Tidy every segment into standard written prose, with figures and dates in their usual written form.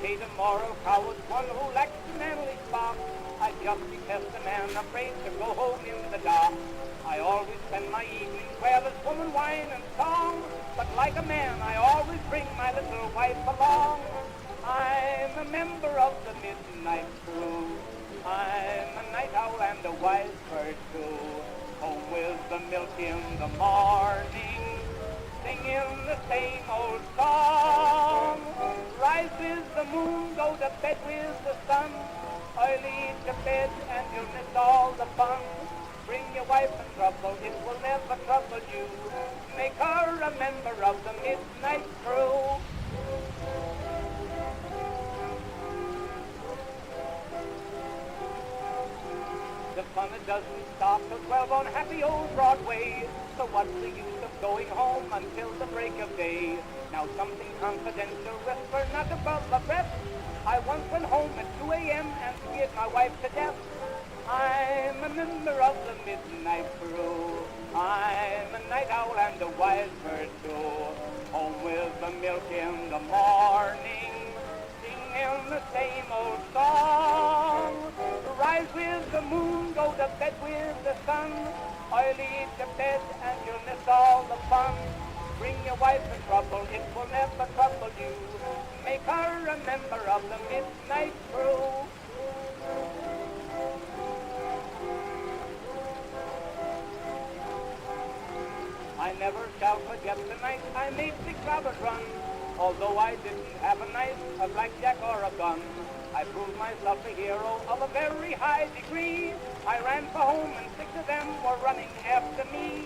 hate a moral coward, one who lacks the manly spark. I just detest a man afraid to go home in the dark. I always spend my evenings where there's woman, wine, and song. But like a man, I always bring my little wife along. I'm a member of the midnight crew. I'm a night owl and a wise bird too. Home with the milk in the morning, singing the same old song. Rise with the moon, go to bed with the sun. Early to bed and you'll miss all the fun. Bring your wife in trouble, it will never trouble you. Make her a member of the midnight crew. The fun it doesn't stop till 12 on happy old Broadway. So what's the use of going home until the break of day? Now something confidential, whisper not above the breath. I once went home at 2 a.m. and scared my wife to death. I'm a member of the midnight crew. I'm a night owl and a wise bird too. Home with the milk in the morning, singing the same old song. Rise with the moon, go to bed with the sun. Early to bed and you'll miss all the fun. Bring your wife in trouble, it will never trouble you. Make her a member of the midnight crew. I never shall forget the night I made 6 hours run. Although I didn't have a knife, a blackjack, or a gun, I proved myself a hero of a very high degree. I ran for home and 6 of them were running after me.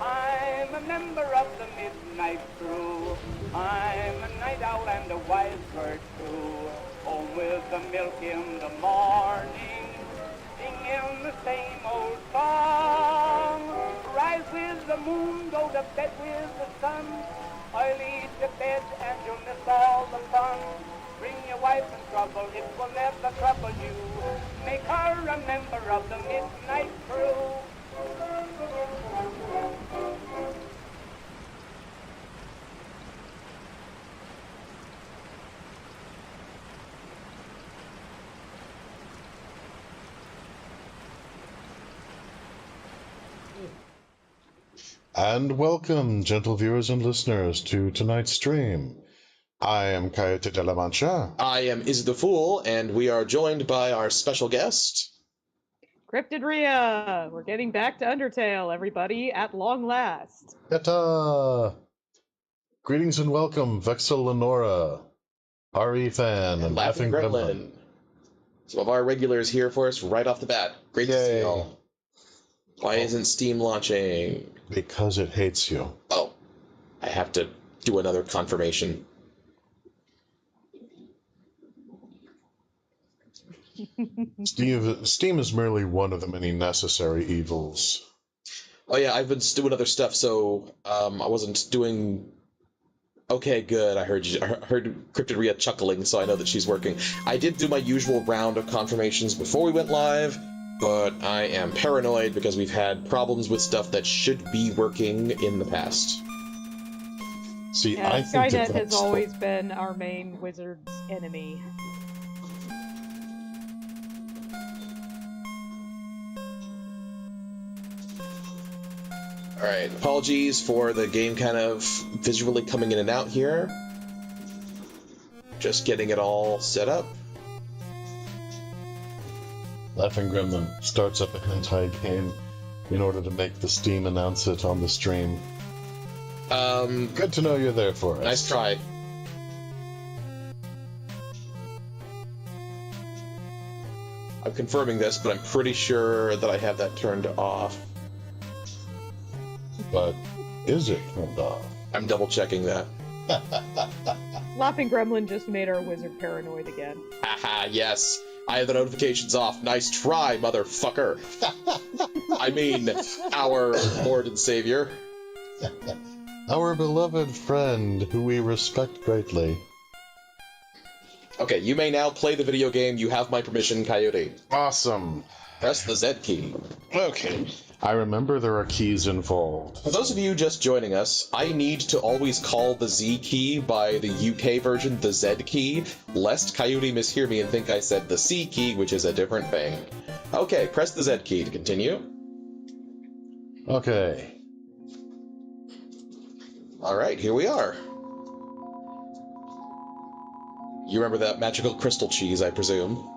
I'm a member of the midnight crew. I'm a night owl and a wise bird too. Home with the milk in the morning, singing the same old song. Rise with the moon, go to bed with the sun. Early to bed and you'll miss all the fun. Bring your wife in trouble, it will never trouble you. Make her a member of the midnight crew. And welcome, gentle viewers and listeners, to tonight's stream. I am Coyote de la Mancha. I am Izzy the Fool, and we are joined by our special guest, CryptidRhia! We're getting back to Undertale, everybody, at long last. Yata! Greetings and welcome, Vexel Lenora, RE Fan, and Laughing Gremlin. Some of our regulars here for us right off the bat. Great to see y'all. Why isn't Steam launching? Because it hates you. Oh, I have to do another confirmation. Steam is merely one of the many necessary evils. Oh yeah, I've been doing other stuff, so I wasn't doing... Okay, good. I heard CryptidRhia chuckling, so I know that she's working. I did do my usual round of confirmations before we went live, but I am paranoid because we've had problems with stuff that should be working in the past. See, yeah, I think Skynet has always been our main wizard's enemy. Alright, apologies for the game kind of visually coming in and out here. Just getting it all set up. Laughing Gremlin starts up a hentai game in order to make the Steam announce it on the stream. Good to know you're there for us. Nice try. I'm confirming this, but I'm pretty sure that I have that turned off. But is it turned off? I'm double checking that. Laughing Gremlin just made our wizard paranoid again. Haha, yes. I have the notifications off. Nice try, motherfucker. I mean, our Lord and Savior. Our beloved friend, who we respect greatly. Okay, you may now play the video game. You have my permission, Coyote. Awesome. Press the Z key. Okay. I remember there are keys involved. For those of you just joining us, I need to always call the Z key by the UK version the Z key, lest Coyote mishear me and think I said the C key, which is a different thing. Okay, press the Z key to continue. Okay. Alright, here we are. You remember that magical crystal cheese, I presume?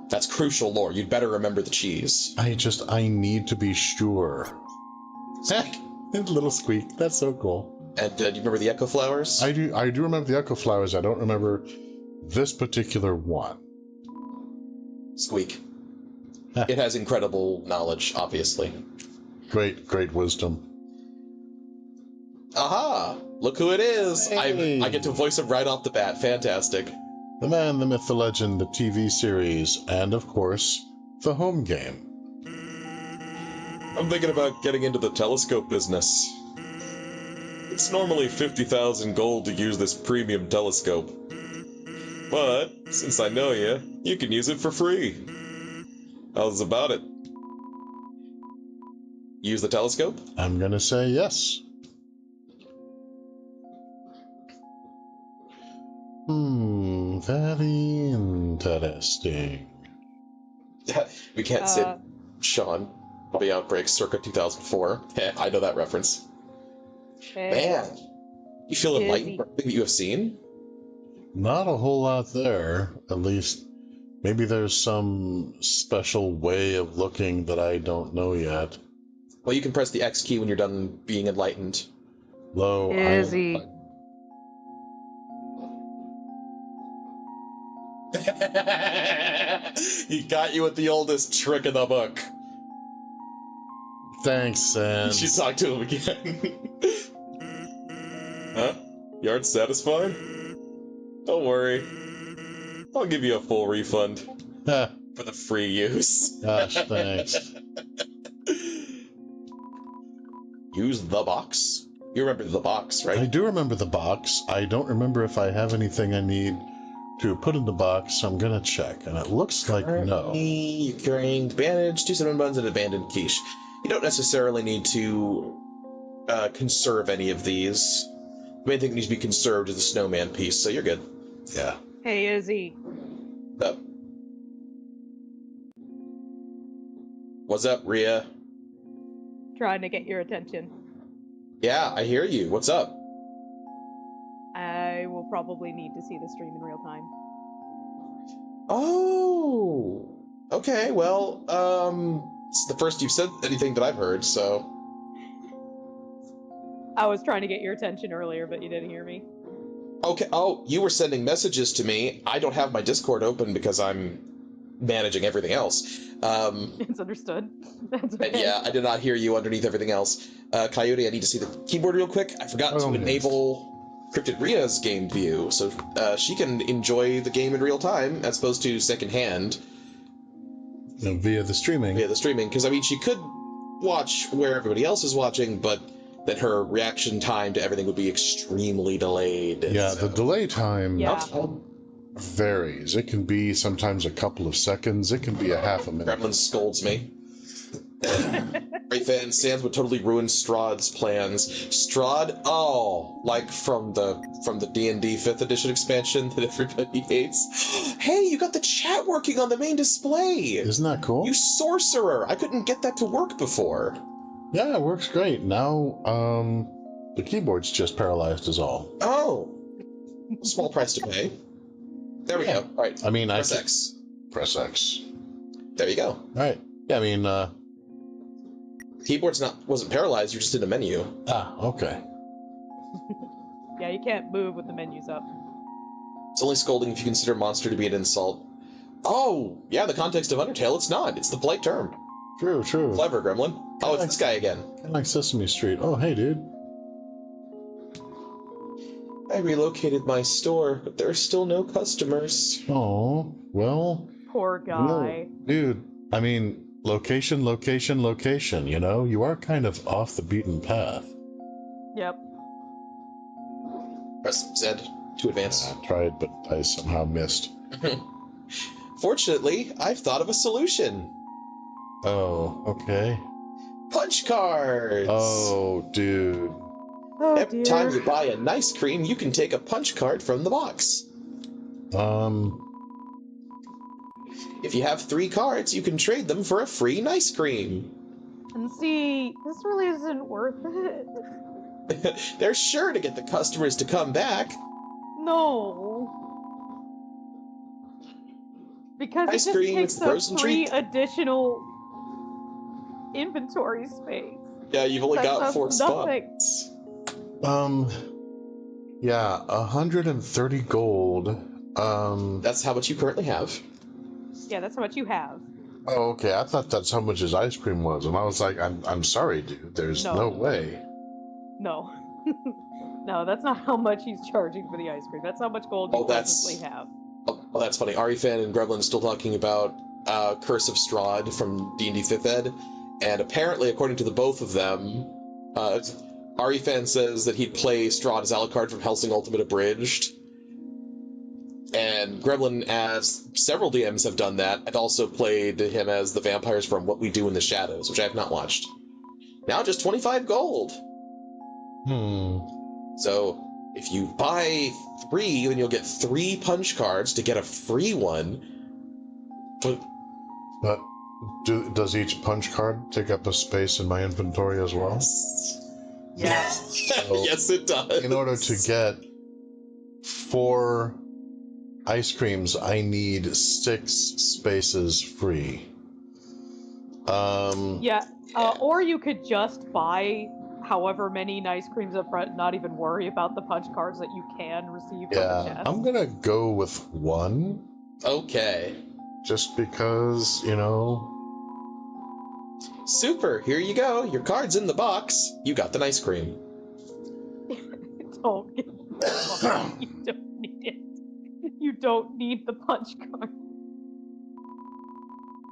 That's crucial lore. You'd better remember the cheese. I need to be sure. Heck, little squeak. That's so cool. And do you remember the echo flowers? I do remember the echo flowers. I don't remember this particular one. Squeak. It has incredible knowledge, obviously. Great wisdom. Aha! Look who it is! Hey. I get to voice him right off the bat. Fantastic. The man, the myth, the legend, the TV series, and of course, the home game. I'm thinking about getting into the telescope business. It's normally 50,000 gold to use this premium telescope. But, since I know you can use it for free. How's about it? Use the telescope? I'm gonna say yes. Very interesting. We can't sit Sean of the Outbreak circa 2004. I know that reference. Man, you feel enlightened by everything that you have seen? Not a whole lot there. At least, maybe there's some special way of looking that I don't know yet. Well, you can press the X key when you're done being enlightened. Lo, Izzy. He got you with the oldest trick in the book. Thanks, Sans. You should talk to him again. Huh? You aren't satisfied? Don't worry. I'll give you a full refund for the free use. Gosh, thanks. Use the box? You remember the box, right? I do remember the box. I don't remember if I have anything I need to put in the box, so I'm gonna check. And it looks like no. You're carrying bandage, 2 cinnamon buns, and abandoned quiche. You don't necessarily need to conserve any of these. The main thing that needs to be conserved is the snowman piece, so you're good. Yeah. Hey, Izzy. Up. What's up, Rhia? Trying to get your attention. Yeah, I hear you. What's up? I will probably need to see the stream in real time. Oh! Okay, well, it's the first you've said anything that I've heard, so... I was trying to get your attention earlier, but you didn't hear me. Okay, oh, you were sending messages to me. I don't have my Discord open because I'm managing everything else. It's understood. That's okay. Yeah, I did not hear you underneath everything else. Coyote, I need to see the keyboard real quick. I forgot to enable CryptidRhia's game view, so she can enjoy the game in real time as opposed to secondhand. Via the streaming. Via the streaming, because, I mean, she could watch where everybody else is watching, but then her reaction time to everything would be extremely delayed. Yeah, so. the delay time Yeah. varies. It can be sometimes a couple of seconds. It can be a half a minute. Gremlin scolds me. Great fan Sans would totally ruin Strahd's plans. Strahd? Oh, like from the D&D 5th edition expansion that everybody hates. Hey, you got the chat working on the main display! Isn't that cool? You sorcerer! I couldn't get that to work before. Yeah, it works great. Now, the keyboard's just paralyzed is all. Oh. Small price to pay. There we go. All right. I mean, press X. Press X. There you go. All right. Yeah, I mean, keyboard's wasn't paralyzed. You're just in a menu. Okay. Yeah, you can't move with the menus up. It's only scolding if you consider monster to be an insult. Oh, yeah, the context of Undertale, it's not. It's the polite term. True. Clever, Gremlin. Oh, it's this guy again. Kind of like Sesame Street. Oh, hey, dude. I relocated my store, but there are still no customers. Oh, well... Poor guy. No, dude, I mean, location, you know? You are kind of off the beaten path. Yep. Press Z to advance. I tried, but I somehow missed. Fortunately, I've thought of a solution. Oh, okay. Punch cards! Oh, dude. Oh, Every dear. time you buy a nice cream, you can take a punch card from the box. If you have 3 cards, you can trade them for a free nice cream. And see, this really isn't worth it. They're sure to get the customers to come back. No. Because Ice it just cream, takes it's a up frozen 3 treat. additional inventory space. Yeah, you've only got That's 4 nothing. spots. Yeah, 130 gold. That's how much you currently have. Yeah, that's how much you have. Oh, okay. I thought that's how much his ice cream was, and I was like, I'm sorry, dude. There's no way. No. No, that's not how much he's charging for the ice cream. That's how much gold you presently have. Oh, that's funny. Arifan and Gremlin still talking about Curse of Strahd from D&D 5th Ed, and apparently, according to the both of them, Arifan says that he'd play Strahd as Alucard from Hellsing Ultimate Abridged, and Gremlin, as several DMs have done that, and also played him as the vampires from What We Do in the Shadows, which I have not watched. Now just 25 gold! So, if you buy 3, then you'll get 3 punch cards to get a free one. But does each punch card take up a space in my inventory as well? Yeah. So, yes, it does. In order to get 4 ice creams, I need 6 spaces free. Or you could just buy however many nice creams up front, not even worry about the punch cards that you can receive from the chest. I'm gonna go with 1. Okay. Just because, Super, here you go. Your card's in the box. You got the nice cream. Don't get You don't need it. You don't need the punch card.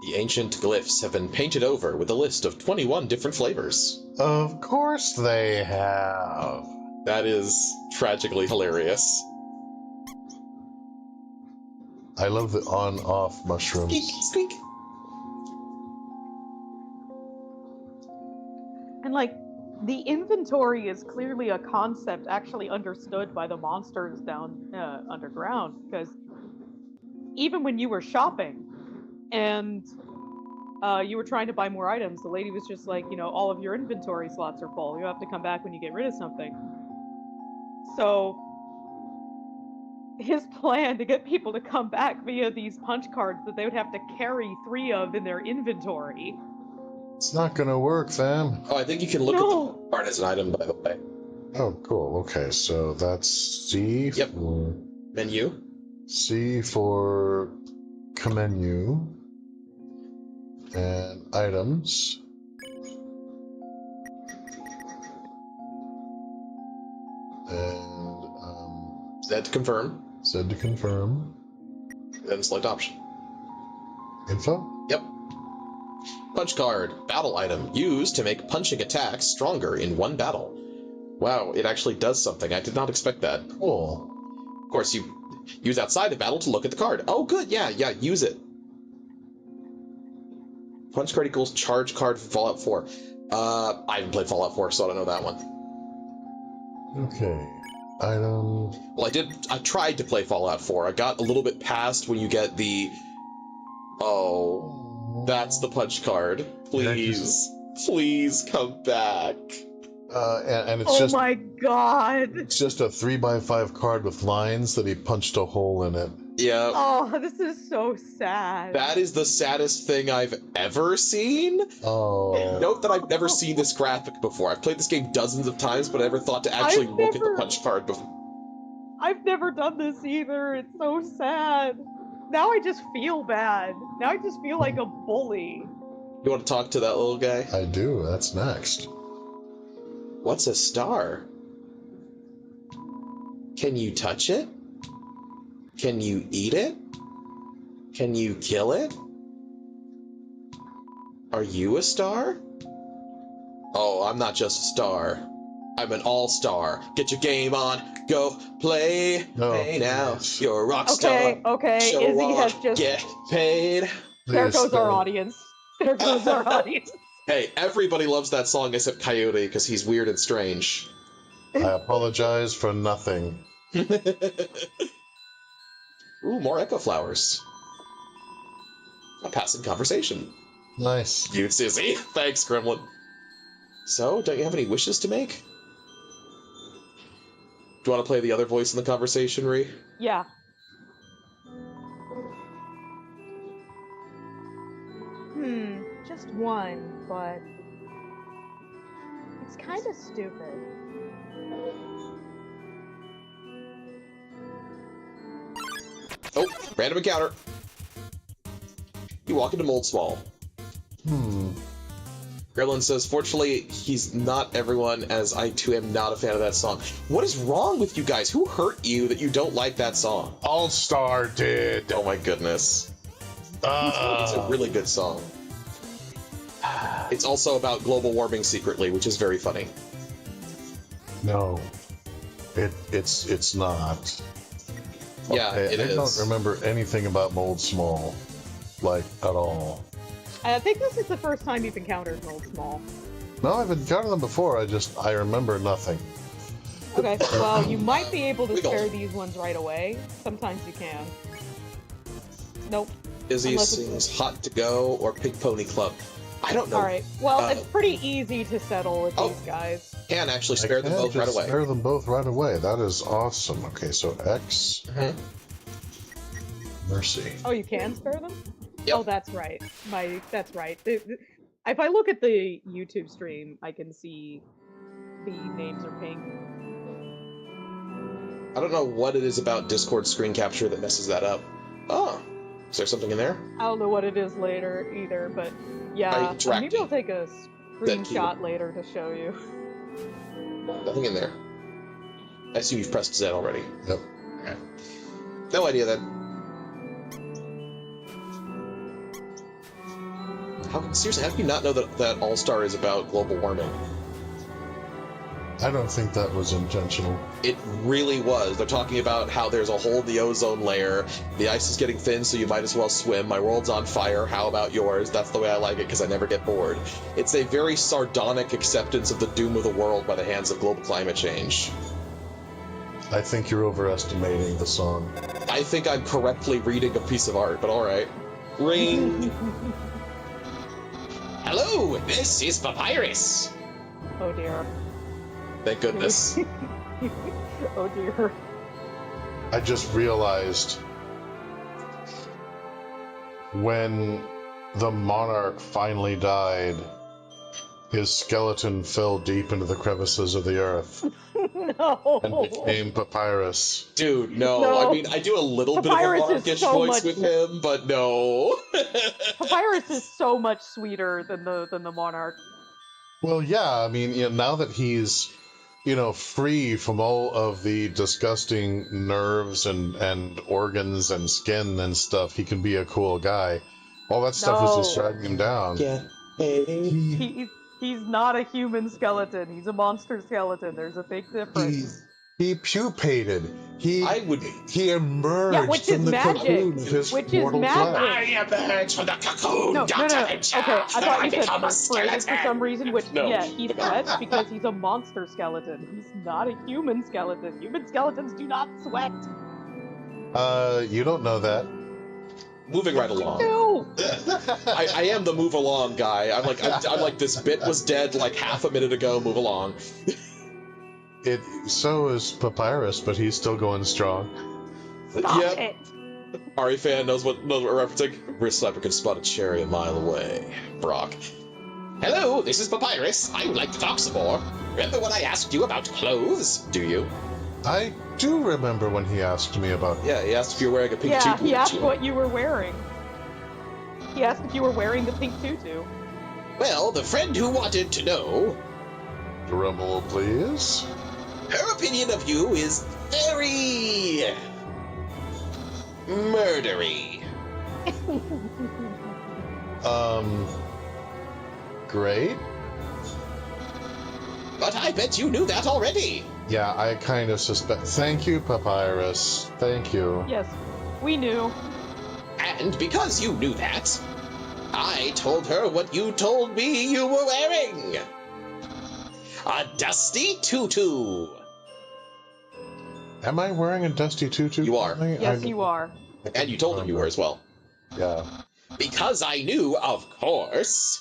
The ancient glyphs have been painted over with a list of 21 different flavors. Of course they have. That is tragically hilarious. I love the on-off mushrooms. Squeak, squeak. And the inventory is clearly a concept actually understood by the monsters down underground, because even when you were shopping and you were trying to buy more items, the lady was just like, all of your inventory slots are full. You have to come back when you get rid of something. So his plan to get people to come back via these punch cards that they would have to carry 3 of in their inventory. It's not gonna work, fam. Oh, I think you can look at the card as an item, by the way. Oh, cool. Okay, so that's C for... Menu. C for menu. And items. And, Z to confirm. Z to confirm. Then select option. Info? Yep. Punch card. Battle item. Used to make punching attacks stronger in one battle. Wow, it actually does something. I did not expect that. Cool. Of course, you use outside the battle to look at the card. Oh, good. Yeah, use it. Punch card equals charge card for Fallout 4. I haven't played Fallout 4, so I don't know that one. Okay. Item. Well, I tried to play Fallout 4. I got a little bit past when you get the... Oh, that's the punch card. Please. Please come back. And it's just... Oh my god! It's just a 3x5 card with lines that he punched a hole in it. Yeah. Oh, this is so sad. That is the saddest thing I've ever seen. Oh. Note that I've never seen this graphic before. I've played this game dozens of times, but I never thought to actually look at the punch card before. I've never done this either. It's so sad. Now I just feel bad. Now I just feel like a bully. You want to talk to that little guy? I do. That's next. What's a star? Can you touch it? Can you eat it? Can you kill it? Are you a star? Oh, I'm not just a star. I'm an all-star. Get your game on. Go play. Play now. Yes. You're a rock star. Okay. Show Izzy on. has just... Get paid. There Please goes stay. our audience. There goes our audience. Hey, everybody loves that song except Coyote because he's weird and strange. I apologize for nothing. Ooh, more echo flowers. A passing conversation. Nice. Cute sissy. Thanks, Gremlin. So, don't you have any wishes to make? Do you want to play the other voice in the conversation, Rhi? Yeah. Just one, but it's kind of stupid. Oh, random encounter. You walk into Mold Swall. Gremlin says, fortunately, he's not everyone, as I too am not a fan of that song. What is wrong with you guys? Who hurt you that you don't like that song? All-Star did. Oh my goodness. It's a really good song. It's also about global warming secretly, which is very funny. No, it's not. Yeah, okay, it is. I don't remember anything about Mold Small, like, at all. I think this is the first time you've encountered Mold Small. No, I've encountered them before, I remember nothing. Okay, well, you might be able to Wiggle. spare these ones right away. Sometimes you can. Nope. Izzy Unless it's- sings Hot to Go or Pig Pony Club. I don't know. Alright, well, it's pretty easy to settle with Oh. these guys. Can actually spare them both right away. Spare them both right away. That is awesome. Okay, so X. Mhm. Mercy. Oh, you can spare them? Yep. Oh, that's right. That's right. If I look at the YouTube stream, I can see the names are pink. I don't know what it is about Discord screen capture that messes that up. Oh, is there something in there? I don't know what it is later either, but yeah, maybe I'll take a screenshot later to show you. Nothing in there. I assume you've pressed Z already. Yep. Okay. No idea then. Seriously, how do you not know that All-Star is about global warming? I don't think that was intentional. It really was. They're talking about how there's a hole in the ozone layer, the ice is getting thin, so you might as well swim, my world's on fire, how about yours? That's the way I like it, because I never get bored. It's a very sardonic acceptance of the doom of the world by the hands of global climate change. I think you're overestimating the song. I think I'm correctly reading a piece of art, but alright. Ring! Hello, this is Papyrus! Oh dear. Thank goodness. Oh dear. I just realized when the monarch finally died, his skeleton fell deep into the crevices of the earth No. and became Papyrus. Dude, no. No. I mean, I do a little Papyrus bit of a is monarchish so voice much- with him, but no. Papyrus is so much sweeter than the monarch. Well, yeah, I mean, now that he's, free from all of the disgusting nerves and organs and skin and stuff, he can be a cool guy. All that stuff was just No. dragging him down. Yeah. He's not a human skeleton. He's a monster skeleton. There's a big difference. He pupated. He emerged Yeah, which from is the magic. cocoon of his Which is mortal magic. flesh. emerged from the cocoon. No. Okay, I thought you said become a perforated for some reason, which, No. yeah, he sweats because he's a monster skeleton. He's not a human skeleton. Human skeletons do not sweat. You don't know that. Moving right along. No! I am the move along guy. I'm like this bit was dead like half a minute ago. Move along. So is Papyrus, but he's still going strong. Stop Yep. it! Ari fan knows what we're referencing. Wrist slapper can spot a cherry a mile away. Brock. Hello, this is Papyrus. I would like to talk some more. Remember when I asked you about clothes? Do you? I do remember when he asked me about. Yeah, he asked if you're wearing a pink Yeah, tutu. he asked what you were wearing. He asked if you were wearing the pink tutu. Well, the friend who wanted to know, Drum roll, please. her opinion of you is very murdery. Great. But I bet you knew that already. Yeah, I kind of suspect. Thank you, Papyrus. Thank you. Yes, we knew. And because you knew that, I told her what you told me you were wearing. A dusty tutu. Am I wearing a dusty tutu? You are. Yes, you are. And you told him you were as well. Yeah. Because I knew, of course.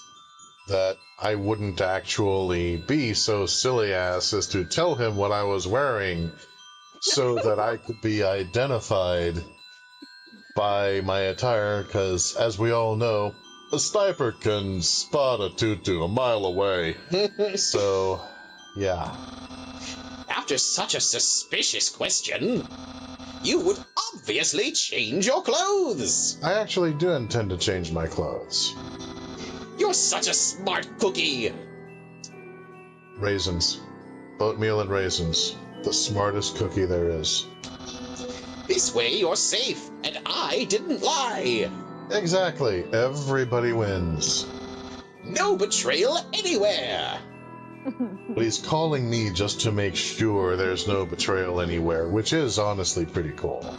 That I wouldn't actually be so silly ass as to tell him what I was wearing so that I could be identified by my attire, because as we all know, a sniper can spot a tutu a mile away. So, yeah. After such a suspicious question, you would obviously change your clothes. I actually do intend to change my clothes. You're such a smart cookie. Raisins. Oatmeal and raisins. The smartest cookie there is. This way you're safe, and I didn't lie. Exactly. Everybody wins. No betrayal anywhere. But he's calling me just to make sure there's no betrayal anywhere, which is honestly pretty cool.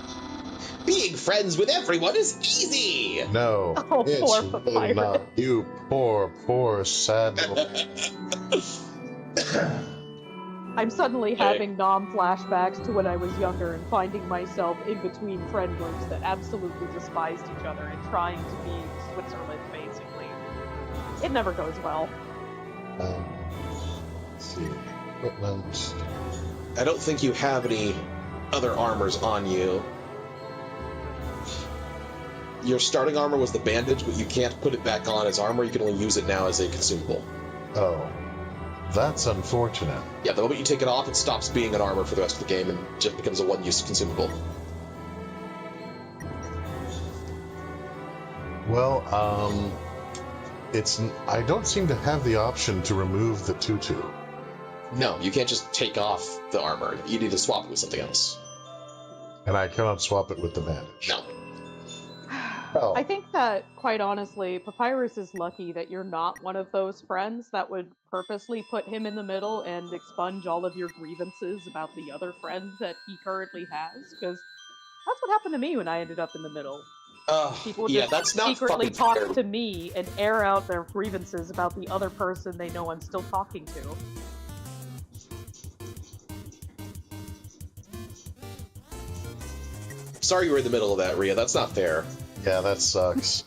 Being friends with everyone is easy. No, Oh, it's poor really Papyrus. not. You poor, sad little... I'm suddenly having flashbacks to when I was younger and finding myself in between friend groups that absolutely despised each other and trying to be Switzerland, basically. It never goes well. Let's see. Equipment. I don't think you have any other armors on you. Your starting armor was the bandage, but you can't put it back on as armor. You can only use it now as a consumable. Oh. That's unfortunate. Yeah, the moment you take it off, it stops being an armor for the rest of the game and just becomes a one-use consumable. Well, I don't seem to have the option to remove the tutu. No, you can't just take off the armor. You need to swap it with something else. And I cannot swap it with the bandage. No. Oh. I think that, quite honestly, Papyrus is lucky that you're not one of those friends that would purposely put him in the middle and expunge all of your grievances about the other friends that he currently has, because that's what happened to me when I ended up in the middle. People yeah, just that's not secretly fucking talk fair. to me and air out their grievances about the other person they know I'm still talking to. Sorry you were in the middle of that, Rhia. That's not fair. Yeah, that sucks.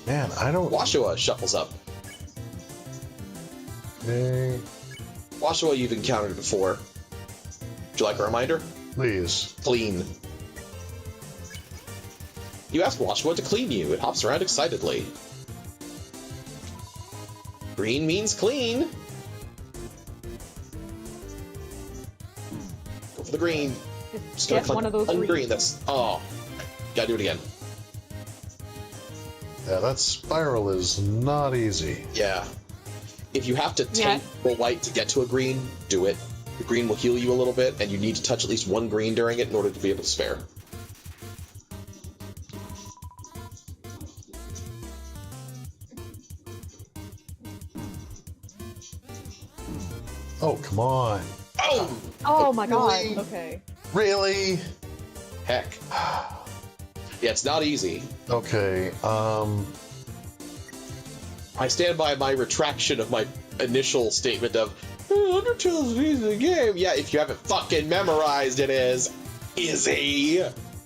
Man, I don't... Washua shuffles up. Hey, Washua you've encountered before. Would you like a reminder? please. Clean. You ask Washua to clean you. It hops around excitedly. Green means clean. Go for the green. Just get one of those ungreen. greens. That's... Oh. Gotta do it again. Yeah, that spiral is not easy. Yeah. If you have to tank a white to get to a green, do it. The green will heal you a little bit, and you need to touch at least one green during it in order to be able to spare. Oh, come on. Oh! Oh my Really? god, okay. Really? Heck. Yeah, it's not easy. Okay, I stand by my retraction of my initial statement of, Undertale's an easy game. Yeah, if you haven't fucking memorized it is. Easy.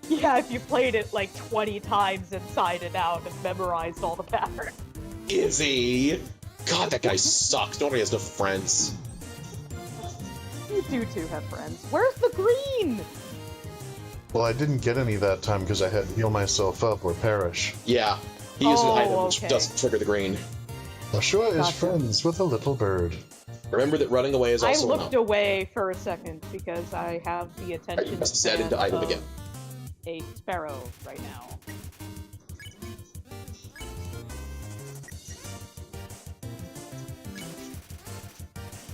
Yeah, if you played it like 20 times inside and out and memorized all the patterns. Easy. God, that guy sucks. Nobody has no friends. You do too have friends. Where's the green? well, I didn't get any that time because I had to heal myself up or perish. Yeah. He used an item which okay. doesn't trigger the green. Ashura is Gotcha. friends with a little bird. Remember that running away is I also looked an away for a second because I have the attention You must set into span item of again. a sparrow right now.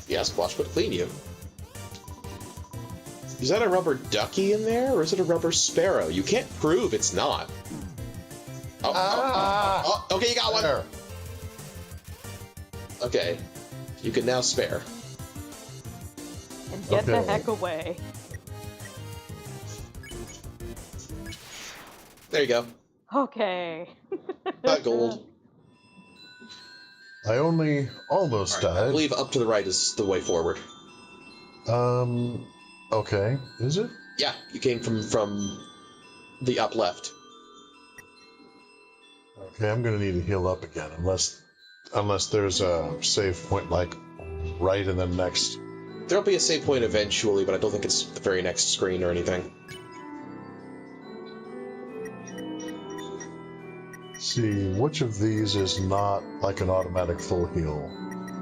Yeah, Squash would clean you. Is that a rubber ducky in there, or is it a rubber sparrow? You can't prove it's not. Oh, okay, you got one. There. Okay, you can now spare. And get the Okay. heck away. There you go. Okay. Got gold. I only almost All right, I died. believe up to the right is the way forward. Okay. Is it? Yeah, you came from the up left. Okay, I'm gonna need to heal up again, unless there's a save point, like, right in the next... There'll be a save point eventually, but I don't think it's the very next screen or anything. See, which of these is not, like, an automatic full heal?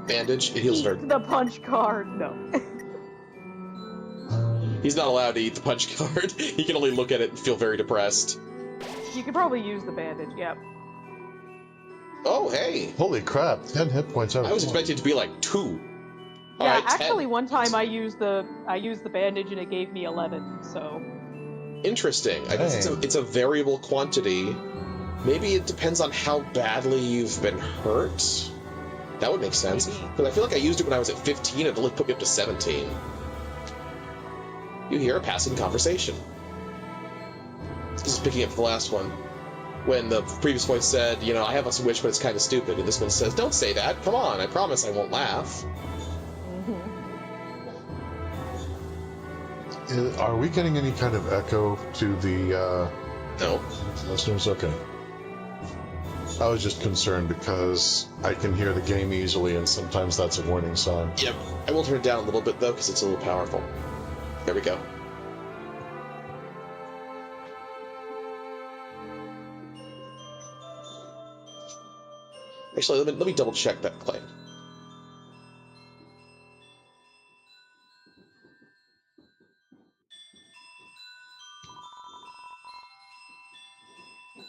Bandage, it heals Eat very... the punch card. No. He's not allowed to eat the punch card. He can only look at it and feel very depressed. You could probably use the bandage. Yep. Oh, hey! Holy crap, 10 hit points out of I was 20. expecting it to be like 2. Yeah, Alright, actually, 10. one time I used the bandage and it gave me 11. So. Interesting. I guess it's a variable quantity. Maybe it depends on how badly you've been hurt. That would make sense. Because I feel like I used it when I was at 15 and it only put me up to 17. You hear a passing conversation. This is picking up the last one. When the previous voice said, you know, I have a wish, but it's kind of stupid. And this one says, don't say that. Come on, I promise I won't laugh. Are we getting any kind of echo to the, No. listeners? Okay. I was just concerned because I can hear the game easily, and sometimes that's a warning sign. Yep. I will turn it down a little bit, though, because it's a little powerful. There we go. Actually, let me double check that claim.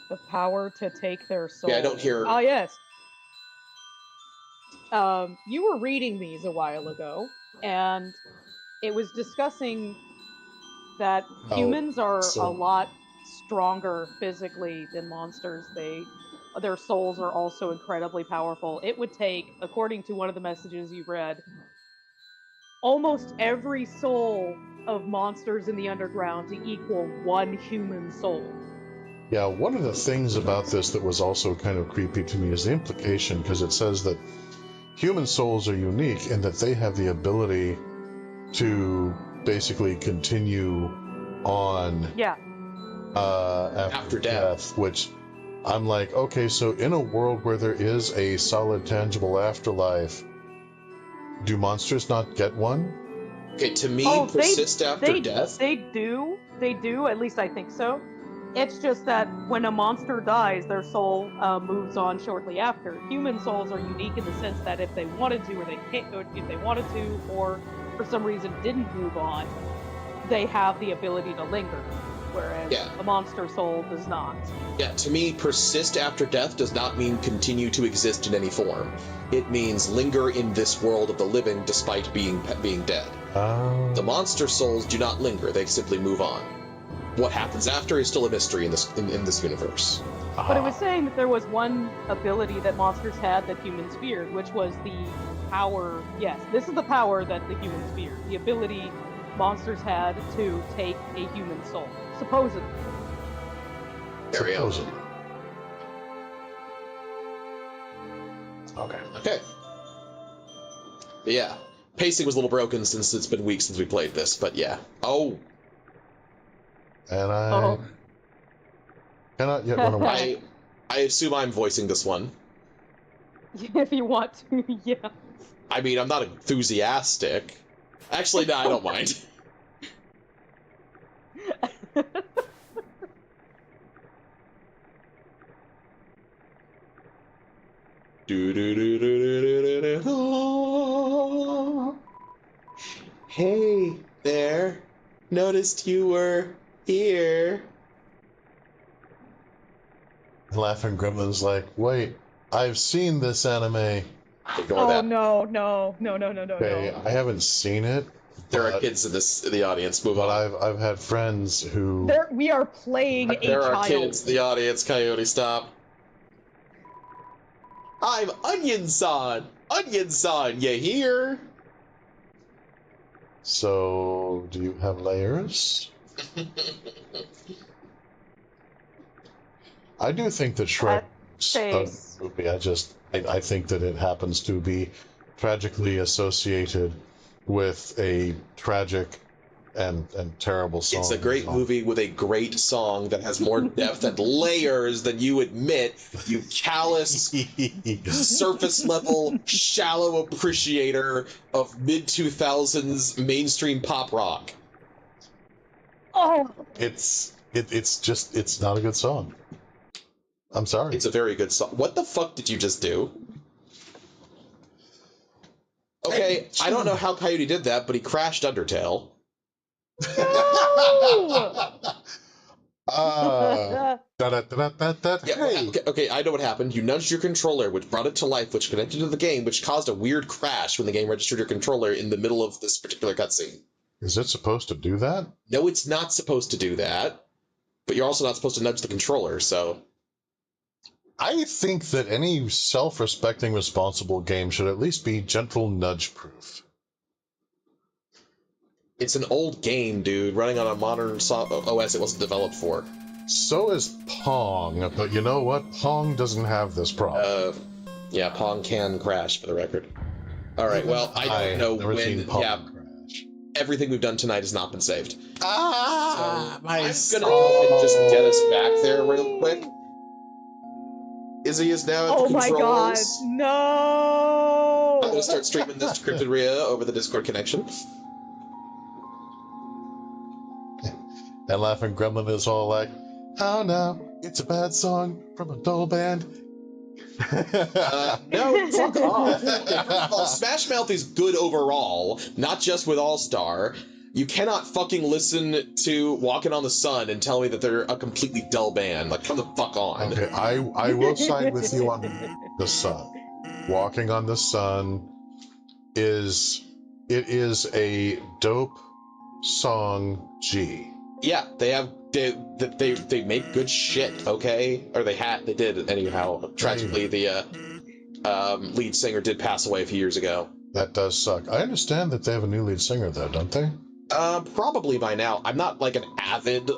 The power to take their soul. Yeah, I don't hear... Ah, yes. You were reading these a while ago, and it was discussing that humans are a lot stronger physically than monsters. Their souls are also incredibly powerful. It would take, according to one of the messages you read, almost every soul of monsters in the underground to equal one human soul. Yeah, one of the things about this that was also kind of creepy to me is the implication, because it says that human souls are unique and that they have the ability to basically continue on after death, which I'm like, okay, so in a world where there is a solid, tangible afterlife, do monsters not get one? Okay, to me, persist after death? They do, at least I think so. It's just that when a monster dies, their soul moves on shortly after. Human souls are unique in the sense that if they wanted to, or they can't, or if they wanted to, or for some reason didn't move on, they have the ability to linger, whereas a monster soul does not. Yeah, to me, persist after death does not mean continue to exist in any form. It means linger in this world of the living despite being dead. The monster souls do not linger; they simply move on. What happens after is still a mystery in this universe. But it was saying that there was one ability that monsters had that humans feared, which was the power. Yes, this is the power that the humans feared. The ability monsters had to take a human soul, supposedly. There we go. Okay. But yeah, pacing was a little broken since it's been weeks since we played this, but yeah. Oh. And I cannot yet run away. I assume I'm voicing this one. If you want to, yeah. I mean, I'm not enthusiastic. Actually, no, I don't mind. Hey there, noticed you were here. Laughing Gremlin's like, wait, I've seen this anime. Ignore that. No. Okay, I haven't seen it. There are kids in the audience. Move on. I've had friends who. We are playing a child. There are kids in the audience. Coyote, stop. I'm Onion-san. Onion-san, you here? So, do you have layers? I do think that Shrek Face. movie. I think that it happens to be tragically associated with a tragic and terrible song. It's a great movie with a great song that has more depth and layers than you admit, you callous, surface-level, shallow appreciator of mid-2000s mainstream pop rock. Oh! It's not a good song. I'm sorry. It's a very good song. What the fuck did you just do? Okay, I don't know how Coyote did that, but he crashed Undertale. No! Okay, I know what happened. You nudged your controller, which brought it to life, which connected to the game, which caused a weird crash when the game registered your controller in the middle of this particular cutscene. Is it supposed to do that? No, it's not supposed to do that. But you're also not supposed to nudge the controller, so... I think that any self-respecting, responsible game should at least be gentle nudge-proof. It's an old game, dude, running on a modern OS it wasn't developed for. So is Pong, but you know what? Pong doesn't have this problem. Yeah, Pong can crash, for the record. Alright, well, I don't know when... Yeah, everything we've done tonight has not been saved. So I'm gonna go ahead and just get us back there real quick. Izzy is now at the controllers. Oh my god, no! I'm gonna start streaming this to CryptidRhia over the Discord connection. And Laughing Gremlin is all like, oh no, it's a bad song from a dull band. No, fuck off. Well, Smash Mouth is good overall, not just with All-Star. You cannot fucking listen to Walking on the Sun and tell me that they're a completely dull band. Like, come the fuck on. Okay, I will side with you on the Sun. Walking on the Sun is a dope song G. Yeah, they make good shit, okay? Or they did anyhow. Tragically, the lead singer did pass away a few years ago. That does suck. I understand that they have a new lead singer though, don't they? Probably by now. I'm not like an avid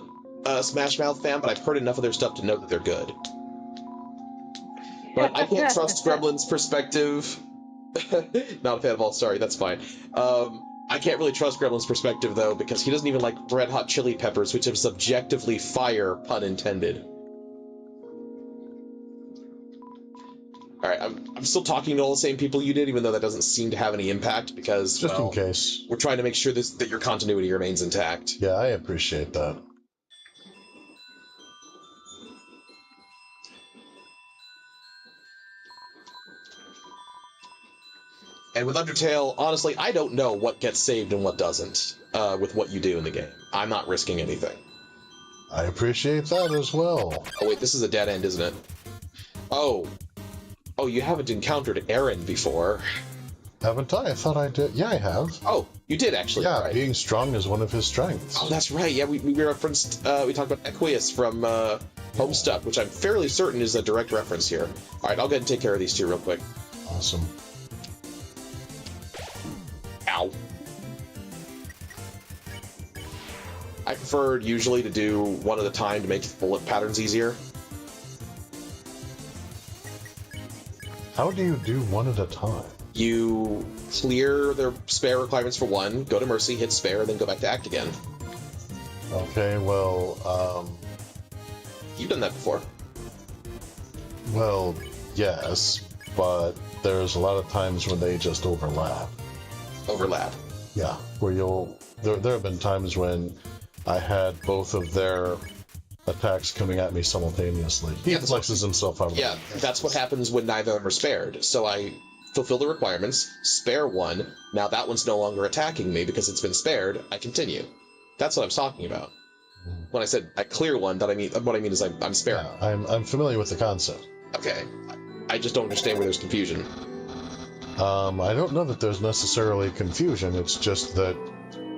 Smash Mouth fan, but I've heard enough of their stuff to know that they're good. But I can't trust Gremlin's perspective. Not a fan of All Star, that's fine. I can't really trust Gremlin's perspective, though, because he doesn't even like Red Hot Chili Peppers, which is subjectively fire, pun intended. Alright, I'm still talking to all the same people you did, even though that doesn't seem to have any impact, because, just in case. We're trying to make sure that your continuity remains intact. Yeah, I appreciate that. And with Undertale, honestly, I don't know what gets saved and what doesn't with what you do in the game. I'm not risking anything. I appreciate that as well. Oh, wait, this is a dead end, isn't it? Oh, you haven't encountered Aaron before. Haven't I? I thought I did. Yeah, I have. Oh, you did, actually. Yeah, right. Being strong is one of his strengths. Oh, that's right. Yeah, we referenced, we talked about Equius from Homestuck, which I'm fairly certain is a direct reference here. All right, I'll go ahead and take care of these two real quick. Awesome. Ow. I prefer usually to do one at a time to make the bullet patterns easier. How do you do one at a time? You clear their spare requirements for one, go to Mercy, hit spare, then go back to Act again. Okay, well, You've done that before. Well, yes, but there's a lot of times when they just overlap. Overlap. Yeah, where there have been times when I had both of their attacks coming at me simultaneously. He flexes himself out of Yeah, that's what happens when neither of them are spared. So I fulfill the requirements, spare one, now that one's no longer attacking me because it's been spared, I continue. That's what I was talking about. When I said I clear one, what I mean is I'm sparing. Yeah, I'm familiar with the concept. Okay. I just don't understand where there's confusion. I don't know that there's necessarily confusion, it's just that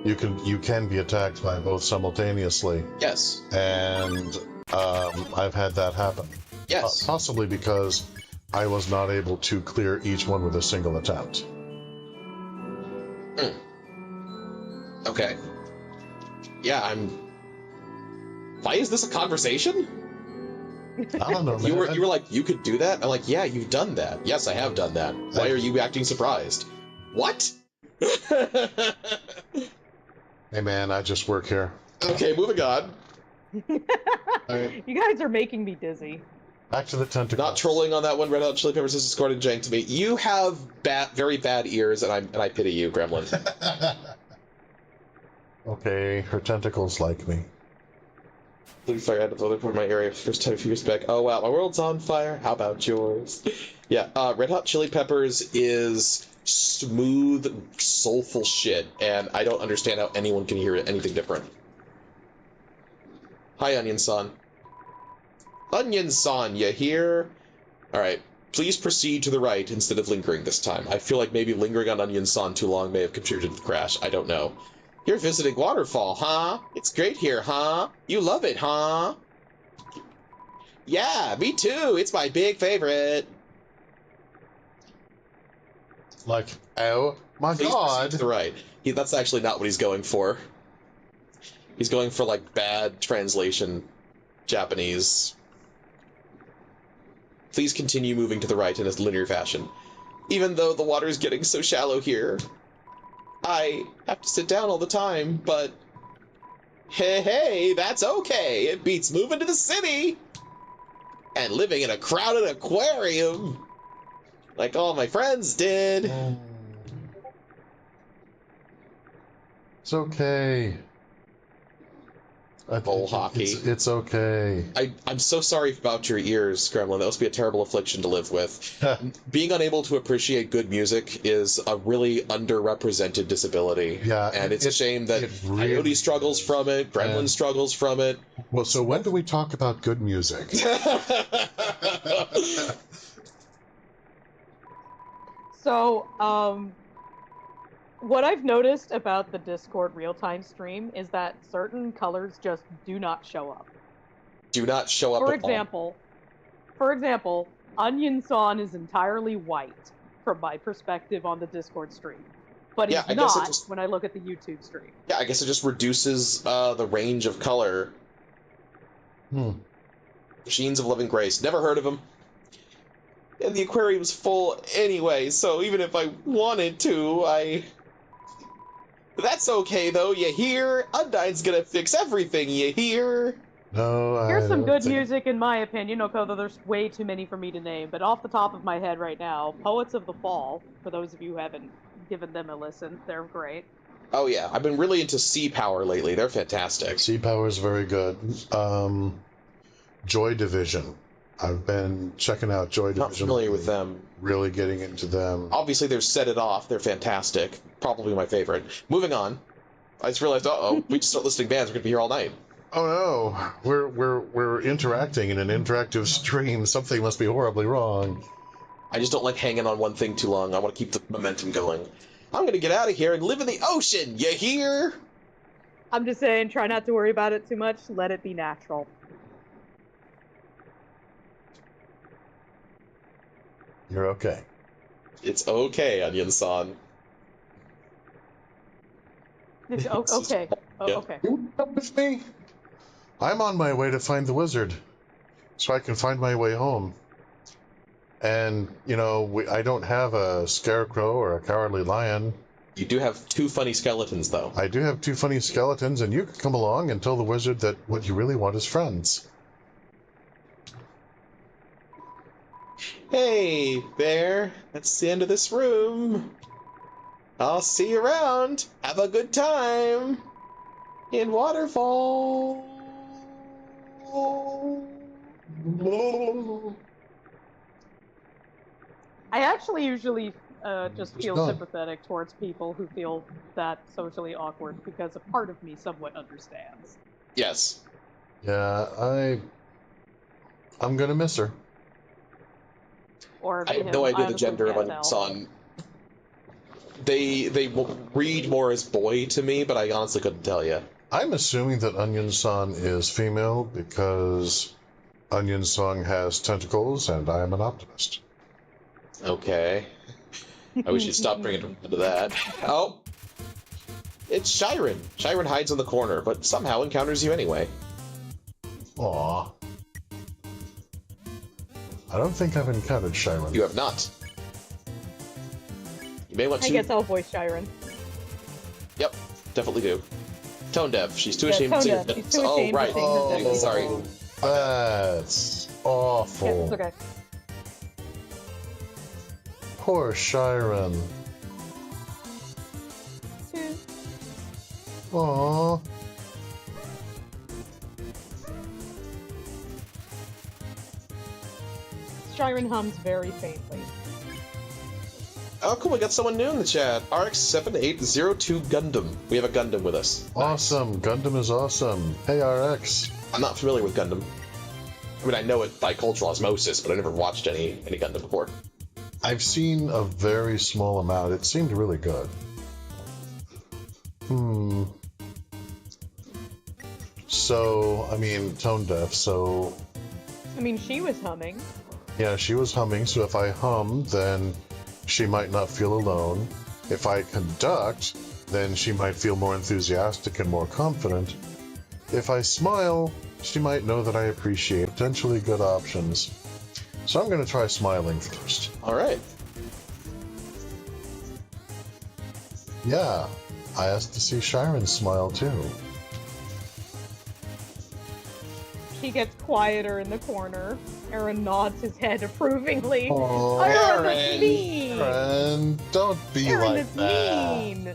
you can be attacked by both simultaneously. Yes. And I've had that happen. Yes. Possibly because I was not able to clear each one with a single attempt. Okay. Yeah, Why is this a conversation? I don't know, man. You were like, you could do that? I'm like, yeah, you've done that. Yes, I have done that. Why are you acting surprised? What? Hey, man, I just work here. Okay, moving on. Right. You guys are making me dizzy. Back to the tentacles. Not trolling on that one. Red Hot Chili Peppers is escorted jank to me. You have very bad ears, and I pity you, Gremlin. Okay, her tentacles like me. Blue fire out of the other part of my area first time a few years back. Oh wow, my world's on fire. How about yours? Yeah, Red Hot Chili Peppers is smooth, soulful shit, and I don't understand how anyone can hear anything different. Hi, Onion-san. Onion-san, you here? Alright, please proceed to the right instead of lingering this time. I feel like maybe lingering on Onion-san too long may have contributed to the crash. I don't know. You're visiting Waterfall, huh? It's great here, huh? You love it, huh? Yeah, me too. It's my big favorite. Like, oh my Please god. proceed to the right. That's actually not what he's going for. He's going for, like, bad translation Japanese. Please continue moving to the right in a linear fashion. Even though the water is getting so shallow here, I have to sit down all the time, but hey, that's okay. It beats moving to the city and living in a crowded aquarium like all my friends did. It's okay. Bowl hockey. It's okay. I'm so sorry about your ears, Gremlin. That must be a terrible affliction to live with. Being unable to appreciate good music is a really underrepresented disability. Yeah, and it's a shame that really Coyote struggles from it, Gremlin struggles from it. Well, so when do we talk about good music? So, what I've noticed about the Discord real-time stream is that certain colors just do not show up. Do not show up at all. For example, Onion-san is entirely white from my perspective on the Discord stream. But he's not when I look at the YouTube stream. Yeah, I guess it just reduces the range of color. Machines of Living Grace. Never heard of them. And the aquarium's full anyway, so even if I wanted to, That's okay, though, you hear? Undyne's gonna fix everything, you hear? No, Here's some good music, in my opinion, although there's way too many for me to name. But off the top of my head right now, Poets of the Fall, for those of you who haven't given them a listen, they're great. Oh yeah, I've been really into Sea Power lately. They're fantastic. Sea Power is very good. Joy Division. I've been checking out Joy Division. Not familiar with them. Really getting into them. Obviously, there's Set It Off. They're fantastic. Probably my favorite. Moving on. I just realized, we just start listing bands. We're gonna be here all night. Oh no, we're interacting in an interactive stream. Something must be horribly wrong. I just don't like hanging on one thing too long. I want to keep the momentum going. I'm gonna get out of here and live in the ocean. You hear? I'm just saying, try not to worry about it too much. Let it be natural. You're okay. It's okay, Onion-san. It's okay. Oh, okay. You come with me? I'm on my way to find the wizard, so I can find my way home. And, I don't have a scarecrow or a cowardly lion. You do have two funny skeletons, though. I do have two funny skeletons, and you can come along and tell the wizard that what you really want is friends. Hey, there. That's the end of this room. I'll see you around. Have a good time. In Waterfall. I actually usually just feel sympathetic towards people who feel that socially awkward because a part of me somewhat understands. Yes. Yeah, I'm gonna miss her. Or I have no idea the gender of Onion-san. They read more as boy to me, but I honestly couldn't tell you. I'm assuming that Onion-san is female because Onion-san has tentacles, and I am an optimist. Okay. I wish you'd stop bringing it into that. Oh! It's Shiren. Shiren hides in the corner, but somehow encounters you anyway. Aww. I don't think I've encountered Shiren. You have not. You may want to... I guess I'll voice Shiren. Yep, definitely do. Tone deaf. She's too Yeah, ashamed tone to... deaf. She's too ashamed to right. sing her deaf. Sorry. That's Yeah, awful. it's okay. Poor Shiren. Aww. Shiren hums very faintly. Oh, cool, we got someone new in the chat. RX7802 Gundam. We have a Gundam with us. Awesome. Gundam is awesome. Hey, RX. I'm not familiar with Gundam. I mean, I know it by cultural osmosis, but I never watched any Gundam before. I've seen a very small amount. It seemed really good. So, I mean, tone deaf, so... I mean, she was humming. Yeah, she was humming, so if I hum, then she might not feel alone. If I conduct, then she might feel more enthusiastic and more confident. If I smile, she might know that I appreciate potentially good options. So I'm going to try smiling first. Alright. Yeah, I asked to see Shiren smile too. She gets quieter in the corner. Aaron nods his head approvingly. Oh, Aaron, that's mean! Aaron, don't be Aaron, like that's that. mean!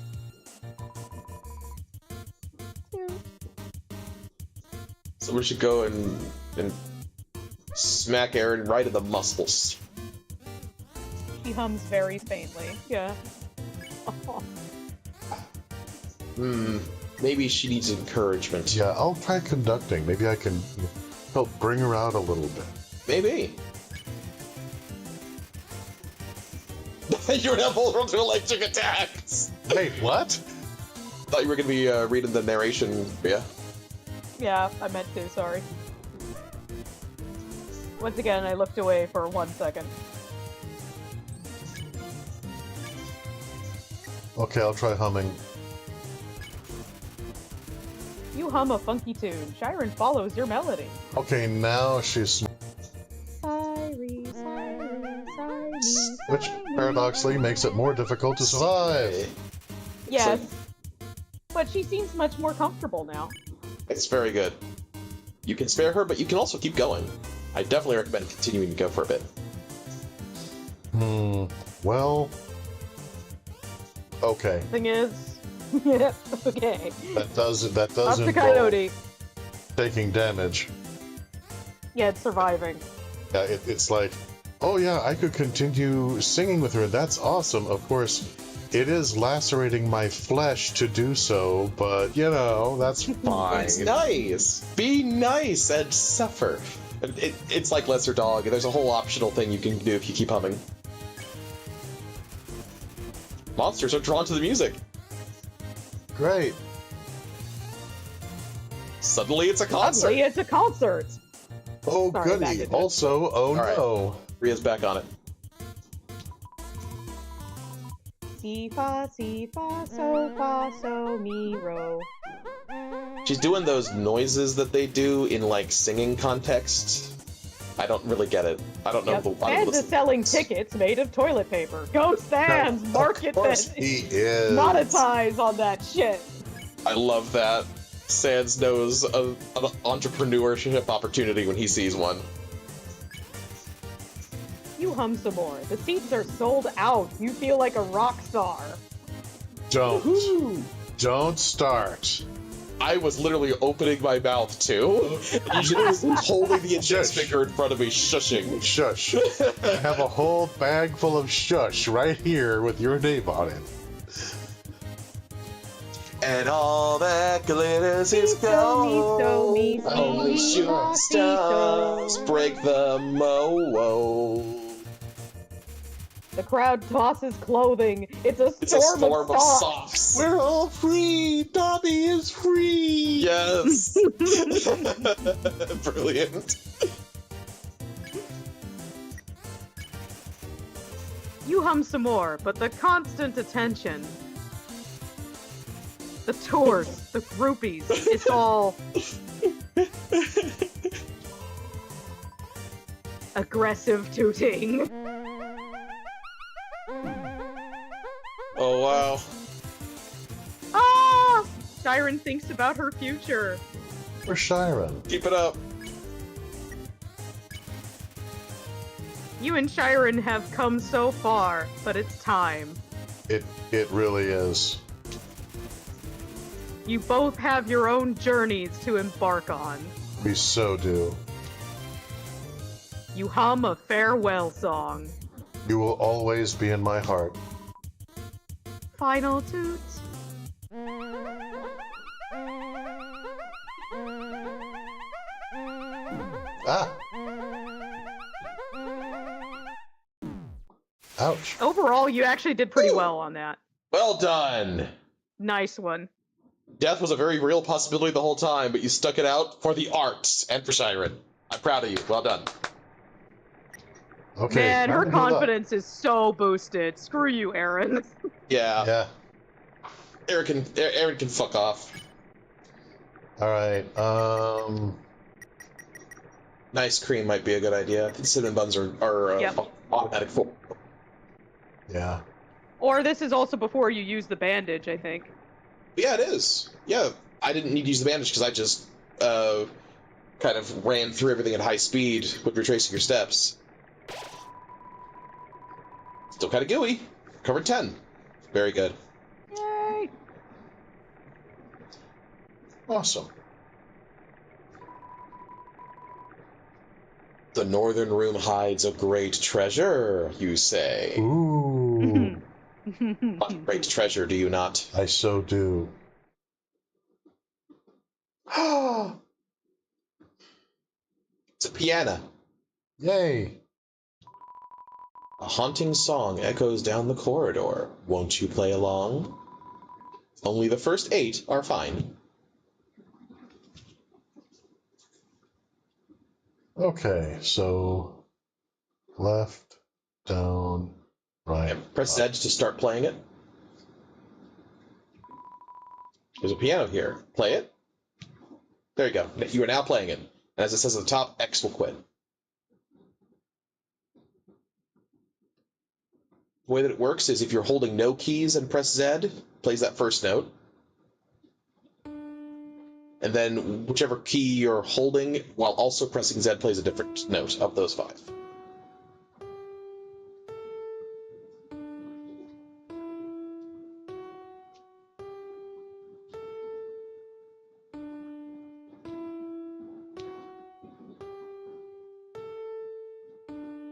So we should go and smack Aaron right in the muscles. She hums very faintly. Yeah. Maybe she needs encouragement. Yeah, I'll try conducting. Maybe I can help bring her out a little bit. Maybe. You're not vulnerable to electric attacks! Wait, what? Thought you were going to be reading the narration, yeah? Yeah, I meant to, sorry. Once again, I looked away for 1 second. Okay, I'll try humming. You hum a funky tune. Shiren follows your melody. Okay, now she's... Which, paradoxically, makes it more difficult to survive. Yes. But she seems much more comfortable now. It's very good. You can spare her, but you can also keep going. I definitely recommend continuing to go for a bit. Well... Okay. Thing is... yeah, okay. That does Up to involve Coyote. taking damage. Yeah, it's surviving. Yeah, it's like, oh yeah, I could continue singing with her. That's awesome. Of course, it is lacerating my flesh to do so, but you know, that's fine. It's nice. Be nice and suffer. It's like Lesser Dog. There's a whole optional thing you can do if you keep humming. Monsters are drawn to the music. Great. Suddenly it's a concert. Suddenly it's a concert. Oh Sorry, back goody. into it. Also, oh right. no. Rhea's back on it. Si fa so mi ro. She's doing those noises that they do in like singing context. I don't really get it. I don't know. Yep. I don't Stands is listen. selling tickets made of toilet paper. Go Stands! Market Of course that. he is. Monetize on that shit. I love that. Sans knows an entrepreneurship opportunity when he sees one. You hum some more. The seats are sold out. You feel like a rock star. Don't. Woohoo! Don't start. I was literally opening my mouth too. You should have been holding the index finger in front of me, shushing. Shush. I have a whole bag full of shush right here with your name on it. And all that glitters is gold. Only shooting stars break the mold. The crowd tosses clothing. It's a It's a storm storm of socks. We're all free. Dobby is free. Yes. Brilliant. You hum some more, but the constant attention, the tours, the groupies, it's all... Aggressive tooting. Oh, wow. Ah! Siren thinks about her future. For Shiren. Keep it up. You and Shiren have come so far, but it's time. It really is. You both have your own journeys to embark on. We so do. You hum a farewell song. You will always be in my heart. Final toot. Ah! Ouch. Overall, you actually did pretty well on that. Well done. Nice one. Death was a very real possibility the whole time, but you stuck it out for the arts and for Shiren. I'm proud of you. Well done. Okay. Man, her time to heal up. confidence is so boosted. Screw you, Aaron. Yeah. Yeah. Aaron can fuck off. Alright, Nice cream might be a good idea. I think cinnamon buns are Yep. automatic for. yeah. Or this is also before you use the bandage, I think. Yeah, it is. Yeah, I didn't need to use the bandage because I just kind of ran through everything at high speed with retracing your steps. Still kind of gooey. Covered 10. Very good. Yay! Awesome. The northern room hides a great treasure, you say. Ooh. What great treasure, do you not? I so do. It's a piano. Yay. A haunting song echoes down the corridor. Won't you play along? Only the first 8 are fine. Okay, so left, down, right. And press Z to start playing it. There's a piano here. Play it. There you go. You are now playing it. And as it says at the top, X will quit. The way that it works is if you're holding no keys and press Z, it plays that first note. And then whichever key you're holding while also pressing Z plays a different note of those 5.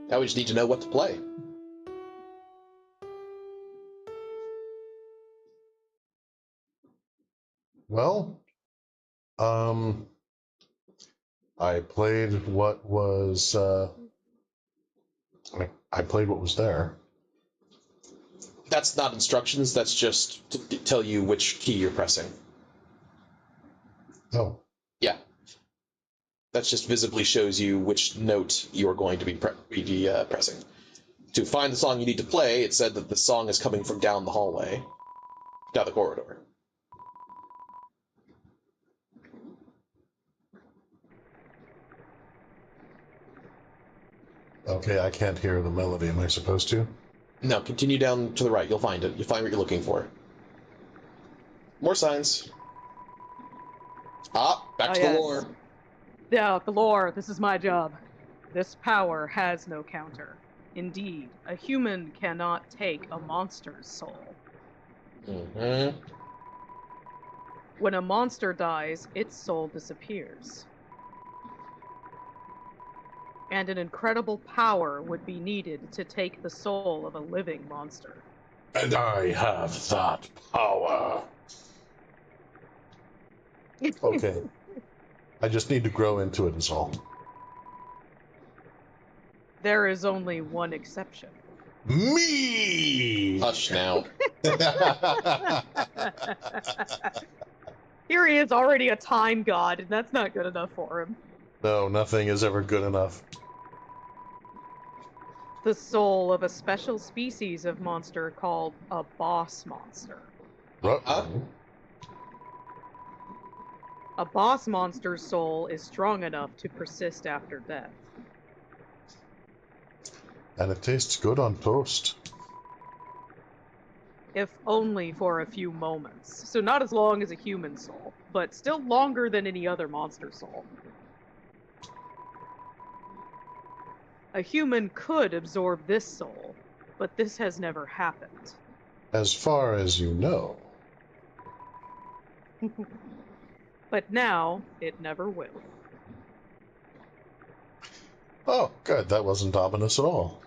Now we just need to know what to play. Well, I played what was, I played what was there. That's not instructions, that's just to tell you which key you're pressing. Oh, Yeah. That just visibly shows you which note you are going to be pressing. To find the song you need to play, it said that the song is coming from down the hallway, down the corridor. okay, I can't hear the melody. Am I supposed to? No, continue down to the right. You'll find it. You'll find what you're looking for. More signs. Back to the lore. Yeah, the lore. This is my job. This power has no counter. Indeed, a human cannot take a monster's soul. Mm-hmm. When a monster dies, its soul disappears. And an incredible power would be needed to take the soul of a living monster. And I have that power. Okay. I just need to grow into it is all. There is only one exception. Me! Hush now. Here he is already a time god, and that's not good enough for him. No, nothing is ever good enough. The soul of a special species of monster called a boss monster. A boss monster's soul is strong enough to persist after death. And it tastes good on toast. If only for a few moments. So not as long as a human soul, but still longer than any other monster soul. A human could absorb this soul, but this has never happened. As far as you know. But now, it never will. Oh, good. That wasn't ominous at all.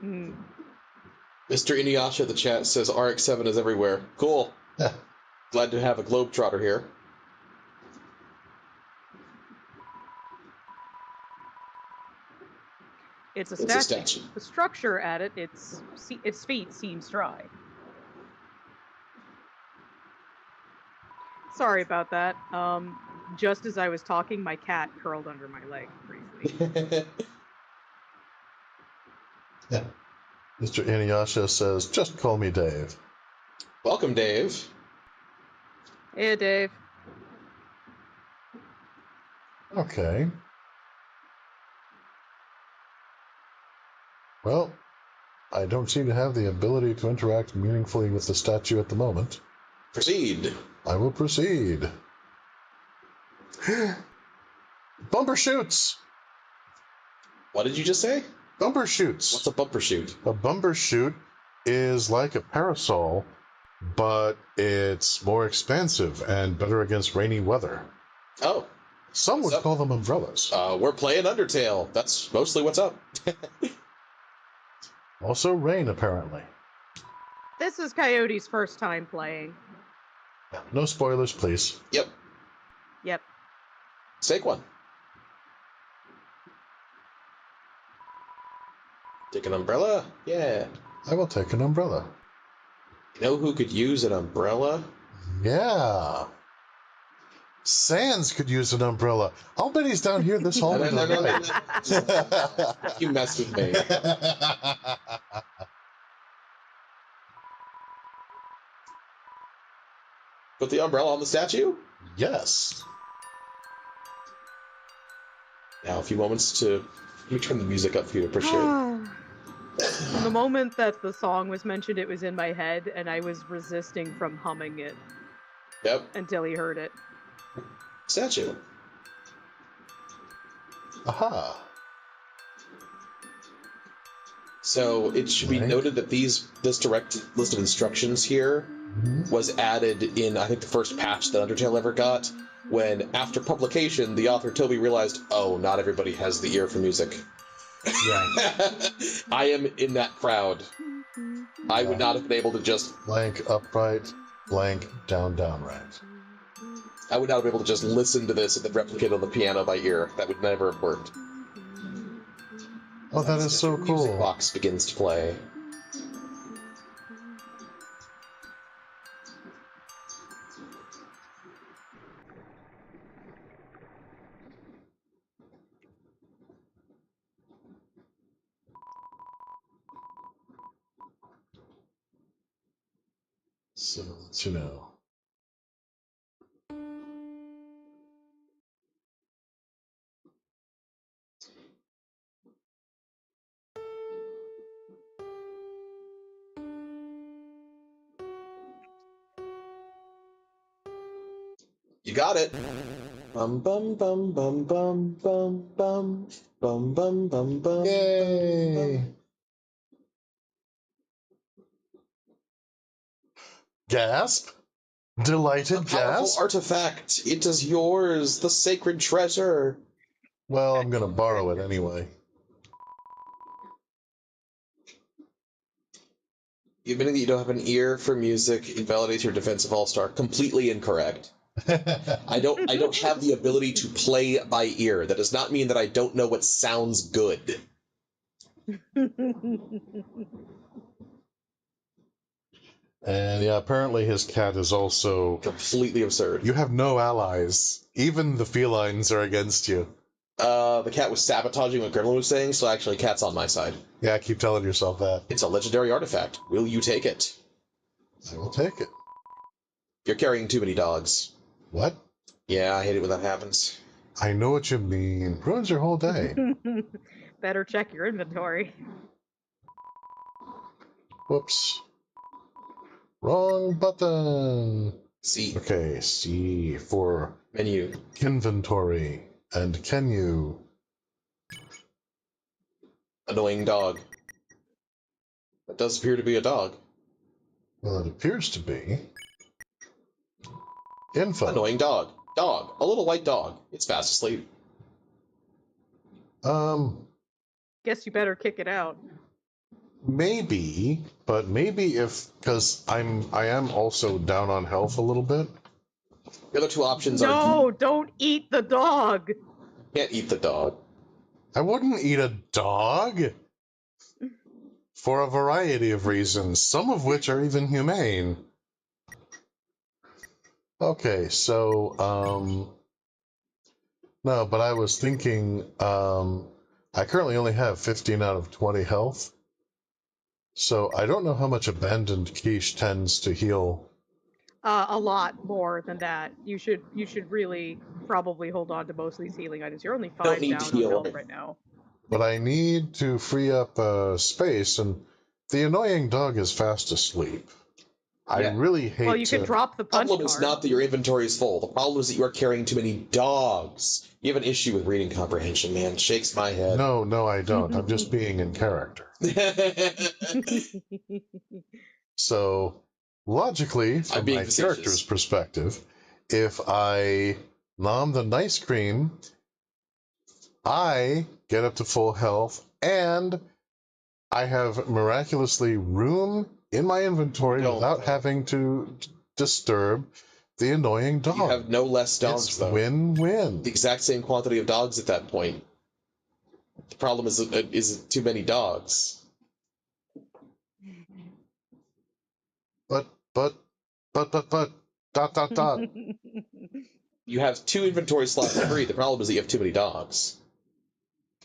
Hmm. Mr. Inuyasha, the chat says RX-7 is everywhere. Cool. Yeah. Glad to have a Globetrotter here. It's a It's a statue. statue. The structure at it, its feet seems dry. Sorry about that. Just as I was talking, my cat curled under my leg briefly. Yeah. Mr. Inuyasha says, just call me Dave. Welcome, Dave. Hey, Dave. Okay. Well, I don't seem to have the ability to interact meaningfully with the statue at the moment. Proceed. I will proceed. Bumper shoots! What did you just say? Bumper shoots! What's a bumper shoot? A bumper shoot is like a parasol, but it's more expansive and better against rainy weather. Oh. Some would call them umbrellas. We're playing Undertale. That's mostly what's up. Also rain, apparently. This is Coyote's first time playing. No spoilers, please. Yep. Yep. Take one. Take an umbrella? Yeah. I will take an umbrella. You know who could use an umbrella? Yeah. Sans could use an umbrella. I'll bet he's down here this hallway. No. You mess with me. Put the umbrella on the statue? Yes. Now a few moments to... Let me turn the music up for you to appreciate. The moment that the song was mentioned, it was in my head, and I was resisting from humming it. Yep. Until he heard it. Statue. Aha. So it should be noted that this direct list of instructions here was added in, I think, the first patch that Undertale ever got, when, after publication, the author Toby realized, oh, not everybody has the ear for music. Right. I am in that crowd. I would not have been able to just... Blank upright, blank down, right. I would not have been able to just listen to this and then replicate on the piano by ear. That would never have worked. Oh, that is so cool. Music box begins to play. So, you know. You got it. Bum bum bum bum bum bum bum bum bum bum bum. Yay! Gasp? Delighted A powerful gasp? artifact. It is yours, the sacred treasure. Well, I'm gonna borrow it anyway. You admitting that you don't have an ear for music invalidates your defense of All-Star. Completely incorrect. I don't have the ability to play by ear. That does not mean that I don't know what sounds good. And yeah, apparently his cat is also... Completely absurd. You have no allies. Even the felines are against you. The cat was sabotaging what Gremlin was saying, so actually cat's on my side. Yeah, keep telling yourself that. It's a legendary artifact. Will you take it? I will take it. You're carrying too many dogs. What? Yeah, I hate it when that happens. I know what you mean. Ruins your whole day. Better check your inventory. Whoops. Wrong button. C. Okay, C for Menu. inventory. And can you? Annoying dog. That does appear to be a dog. Well, it appears to be. Info. Annoying dog. Dog. A little white dog. It's fast asleep. Guess you better kick it out. Maybe, but maybe because I am also down on health a little bit. The other two options are... No, don't eat the dog! Can't eat the dog. I wouldn't eat a dog. For a variety of reasons, some of which are even humane. Okay, so, no, but I was thinking, I currently only have 15 out of 20 health. So I don't know how much abandoned quiche tends to heal. A lot more than that. You should really probably hold on to most of these healing items. You're only 5 need down to on heal. health right now. But I need to free up space, and the annoying dog is fast asleep. I really hate Well, you can drop the The punch problem is card. not that your inventory is full. The problem is that you are carrying too many dogs. You have an issue with reading comprehension, man. Shakes my head. No, I don't. I'm just being in character. So, logically, from my character's perspective, if I nom the nice cream, I get up to full health, and I have miraculously room in my inventory without having to disturb the annoying dog. You have no less dogs, it's though. Win-win. The exact same quantity of dogs at that point. The problem is too many dogs. But, dot. You have 2 inventory slots free. The problem is that you have too many dogs.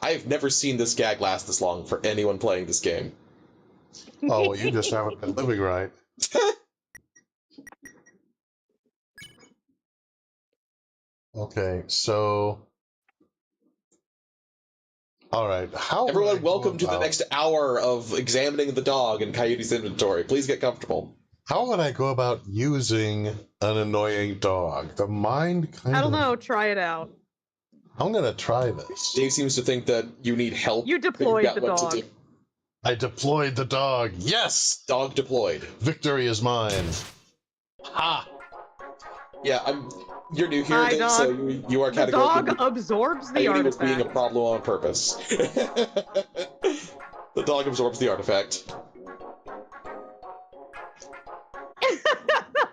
I have never seen this gag last this long for anyone playing this game. Oh, well, you just haven't been living right. Okay, so... Alright, Everyone, welcome to the next hour of examining the dog in Coyote's inventory. Please get comfortable. How would I go about using an annoying dog? The mind kind of... I don't know, try it out. I'm gonna try this. Dave seems to think that you need help. You deployed the dog. I deployed the dog. Yes! Dog deployed. Victory is mine. Ha! Yeah, you're new here, Dave, so you are categorically... The dog absorbs the Coyote artifact. was being a problem on purpose. The dog absorbs the artifact.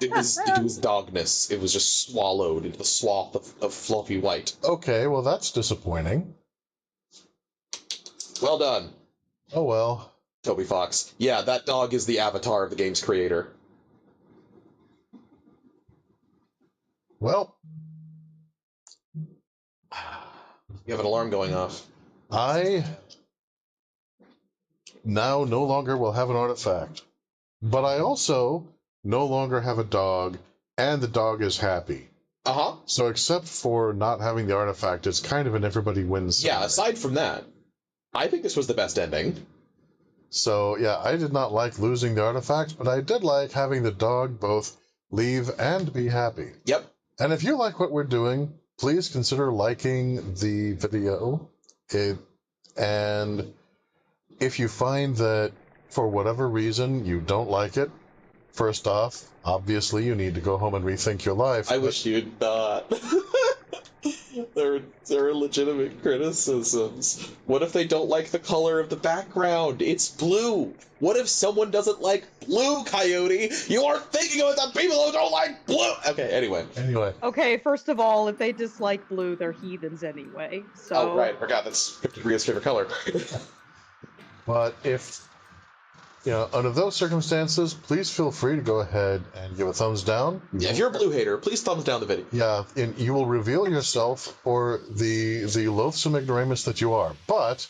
It was dogness. It was just swallowed into the swath of fluffy white. Okay, well that's disappointing. Well done. Oh well. Toby Fox. Yeah, that dog is the avatar of the game's creator. Well. You have an alarm going off. I now no longer will have an artifact. But I also no longer have a dog, and the dog is happy. Uh-huh. So except for not having the artifact, it's kind of an everybody wins. Yeah, aside from that, I think this was the best ending. So, yeah, I did not like losing the artifact, but I did like having the dog both leave and be happy. Yep. And if you like what we're doing, please consider liking the video. And if you find that for whatever reason you don't like it, first off, obviously you need to go home and rethink your life. I wish you'd not. There are legitimate criticisms. What if they don't like the color of the background? It's blue. What if someone doesn't like blue, Coyote? You are thinking about the people who don't like blue. Okay, anyway. Okay, first of all, if they dislike blue, they're heathens anyway. So. Oh, right. I forgot that's CryptidRhia's favorite color. But if, under those circumstances, please feel free to go ahead and give a thumbs down. Yeah, if you're a blue hater, please thumbs down the video. Yeah, and you will reveal yourself for the loathsome ignoramus that you are. But...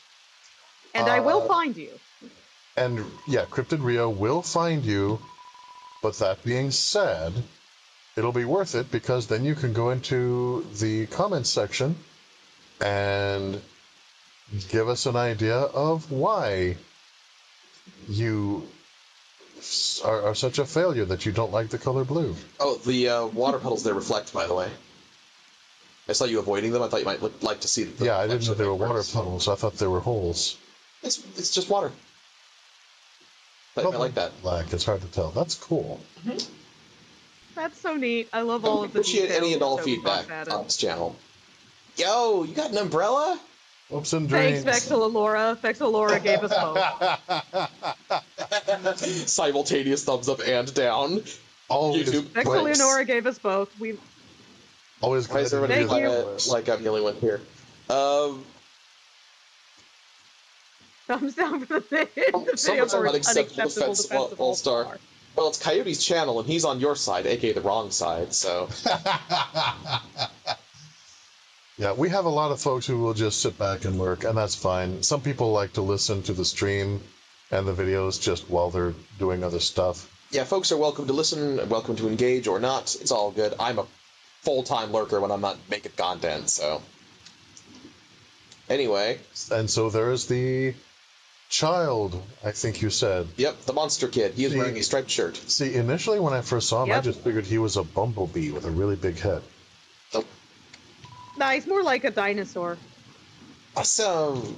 And I will find you. And, yeah, CryptidRhia will find you. But that being said, it'll be worth it because then you can go into the comments section and give us an idea of why you are such a failure that you don't like the color blue. Oh, the water puddles they reflect, by the way. I saw you avoiding them. I thought you might like to see them. Yeah, I didn't know they were water puddles. I thought they were holes. It's just water. I like that. Black. It's hard to tell. That's cool. Mm-hmm. That's so neat. I love all of the details. Appreciate any and all feedback on this channel. Yo, you got an umbrella? Hopes and dreams. Thanks, Vexalora. Vexalora gave us both. Simultaneous thumbs up and down. YouTube. Vexalora gave us both. We always. Why is everybody like I'm the only one here? Thumbs down for the video for unacceptable defensive all-star. Well, it's Coyote's channel, and he's on your side, aka the wrong side, so... Yeah, we have a lot of folks who will just sit back and lurk, and that's fine. Some people like to listen to the stream and the videos just while they're doing other stuff. Yeah, folks are welcome to listen, welcome to engage or not. It's all good. I'm a full-time lurker when I'm not making content, so... Anyway. And so there is the... child, I think you said. Yep, the monster kid. He is wearing a striped shirt. See, initially when I first saw him, I just figured he was a bumblebee with a really big head. Oh. Nah, he's more like a dinosaur. Awesome.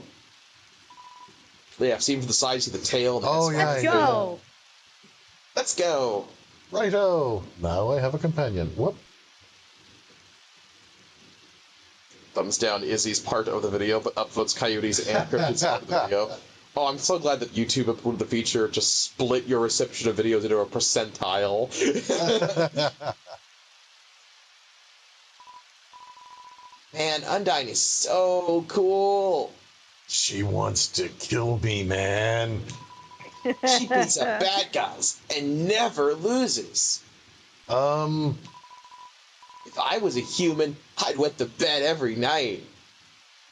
Yeah, I've seen from the side, see the tail. Let's go. Let's go. Righto. Now I have a companion. Whoop. Thumbs down Izzy's part of the video, but upvotes Coyote's and Cryptid's part of the video. Oh, I'm so glad that YouTube approved the feature to split your reception of videos into a percentile. Man, Undyne is so cool. She wants to kill me, man. She beats up bad guys and never loses. If I was a human, I'd wet the bed every night.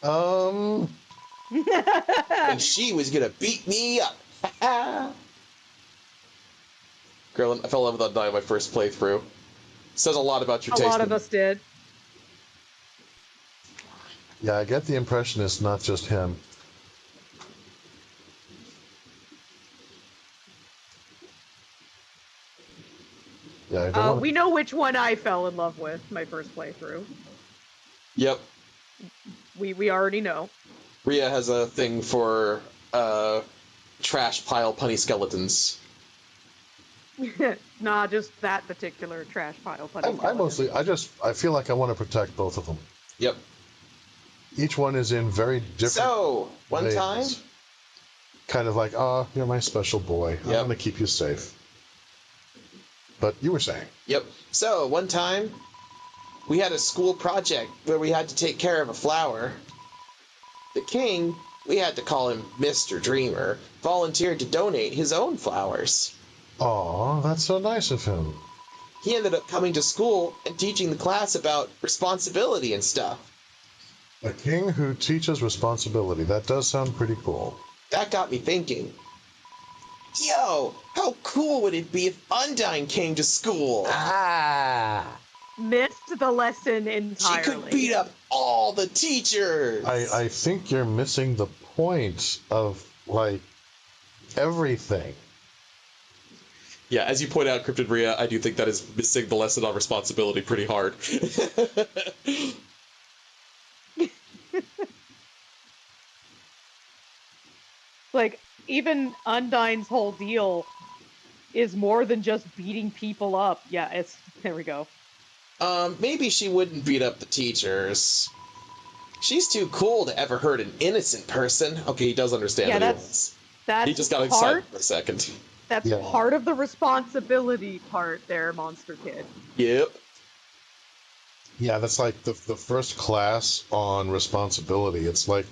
And she was gonna beat me up. Girl, I fell in love with Undyne my first playthrough. Says a lot about your taste. A lot of us did. Yeah, I get the impression it's not just him. Yeah, I don't we know which one I fell in love with my first playthrough. Yep. We already know. Rhia has a thing for trash pile punny skeletons. Nah, just that particular trash pile punny skeleton. I feel like I want to protect both of them. Yep. Each one is in very different So, one ways. time? Kind of like, you're my special boy. Yep. I'm going to keep you safe. But you were saying. Yep. So, one time, we had a school project where we had to take care of a flower. The king, we had to call him Mr. Dreamer, volunteered to donate his own flowers. Aw, that's so nice of him. He ended up coming to school and teaching the class about responsibility and stuff. A king who teaches responsibility. That does sound pretty cool. That got me thinking. Yo, how cool would it be if Undyne came to school? Missed the lesson entirely. She could beat up all the teachers. I think you're missing the point of, like, everything. Yeah, as you point out, CryptidRhia, I do think that is missing the lesson on responsibility pretty hard. Like, even Undyne's whole deal is more than just beating people up. Yeah, there we go. Maybe she wouldn't beat up the teachers. She's too cool to ever hurt an innocent person. Okay, he does understand that he just got excited for a second. That's part of the responsibility part there, Monster Kid. Yep. Yeah, that's like the first class on responsibility. It's like,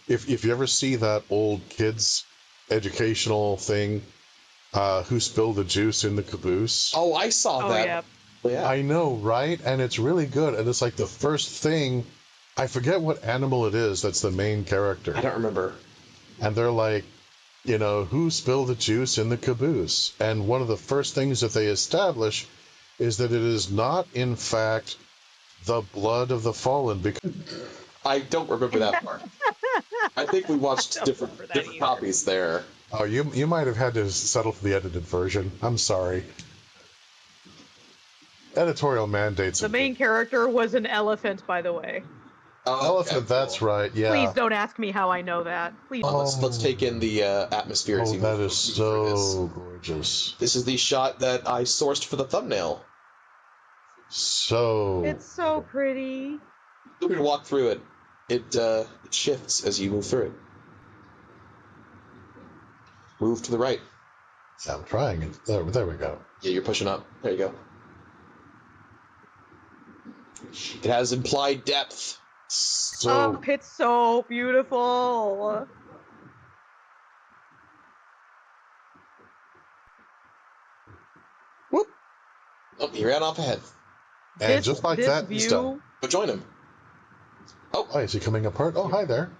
if you ever see that old kids educational thing, who spilled the juice in the caboose? Oh, I saw that. Yeah. Yeah. I know, right? And it's really good. And it's like the first thing, I forget what animal it is that's the main character. I don't remember. And they're like, who spilled the juice in the caboose? And one of the first things that they establish is that it is not, in fact, the blood of the fallen, because I don't remember that part. I think we watched different copies there. Oh, you might have had to settle for the edited version. I'm sorry. Editorial mandates. The main character was an elephant, by the way. Oh, elephant, okay, that's cool. right, yeah. Please don't ask me how I know that. Please. Let's take in the atmosphere. Oh, that is so gorgeous. This is the shot that I sourced for the thumbnail. So... It's so pretty. Feel free to walk through it. It shifts as you move through it. Move to the right. Yeah, I'm trying it. There we go. Yeah, you're pushing up. There you go. It has implied depth. So... Oh, it's so beautiful. Whoop. Oh, he ran off ahead. And just like that, he's done. Go join him. Oh, is he coming apart? Oh, hi there.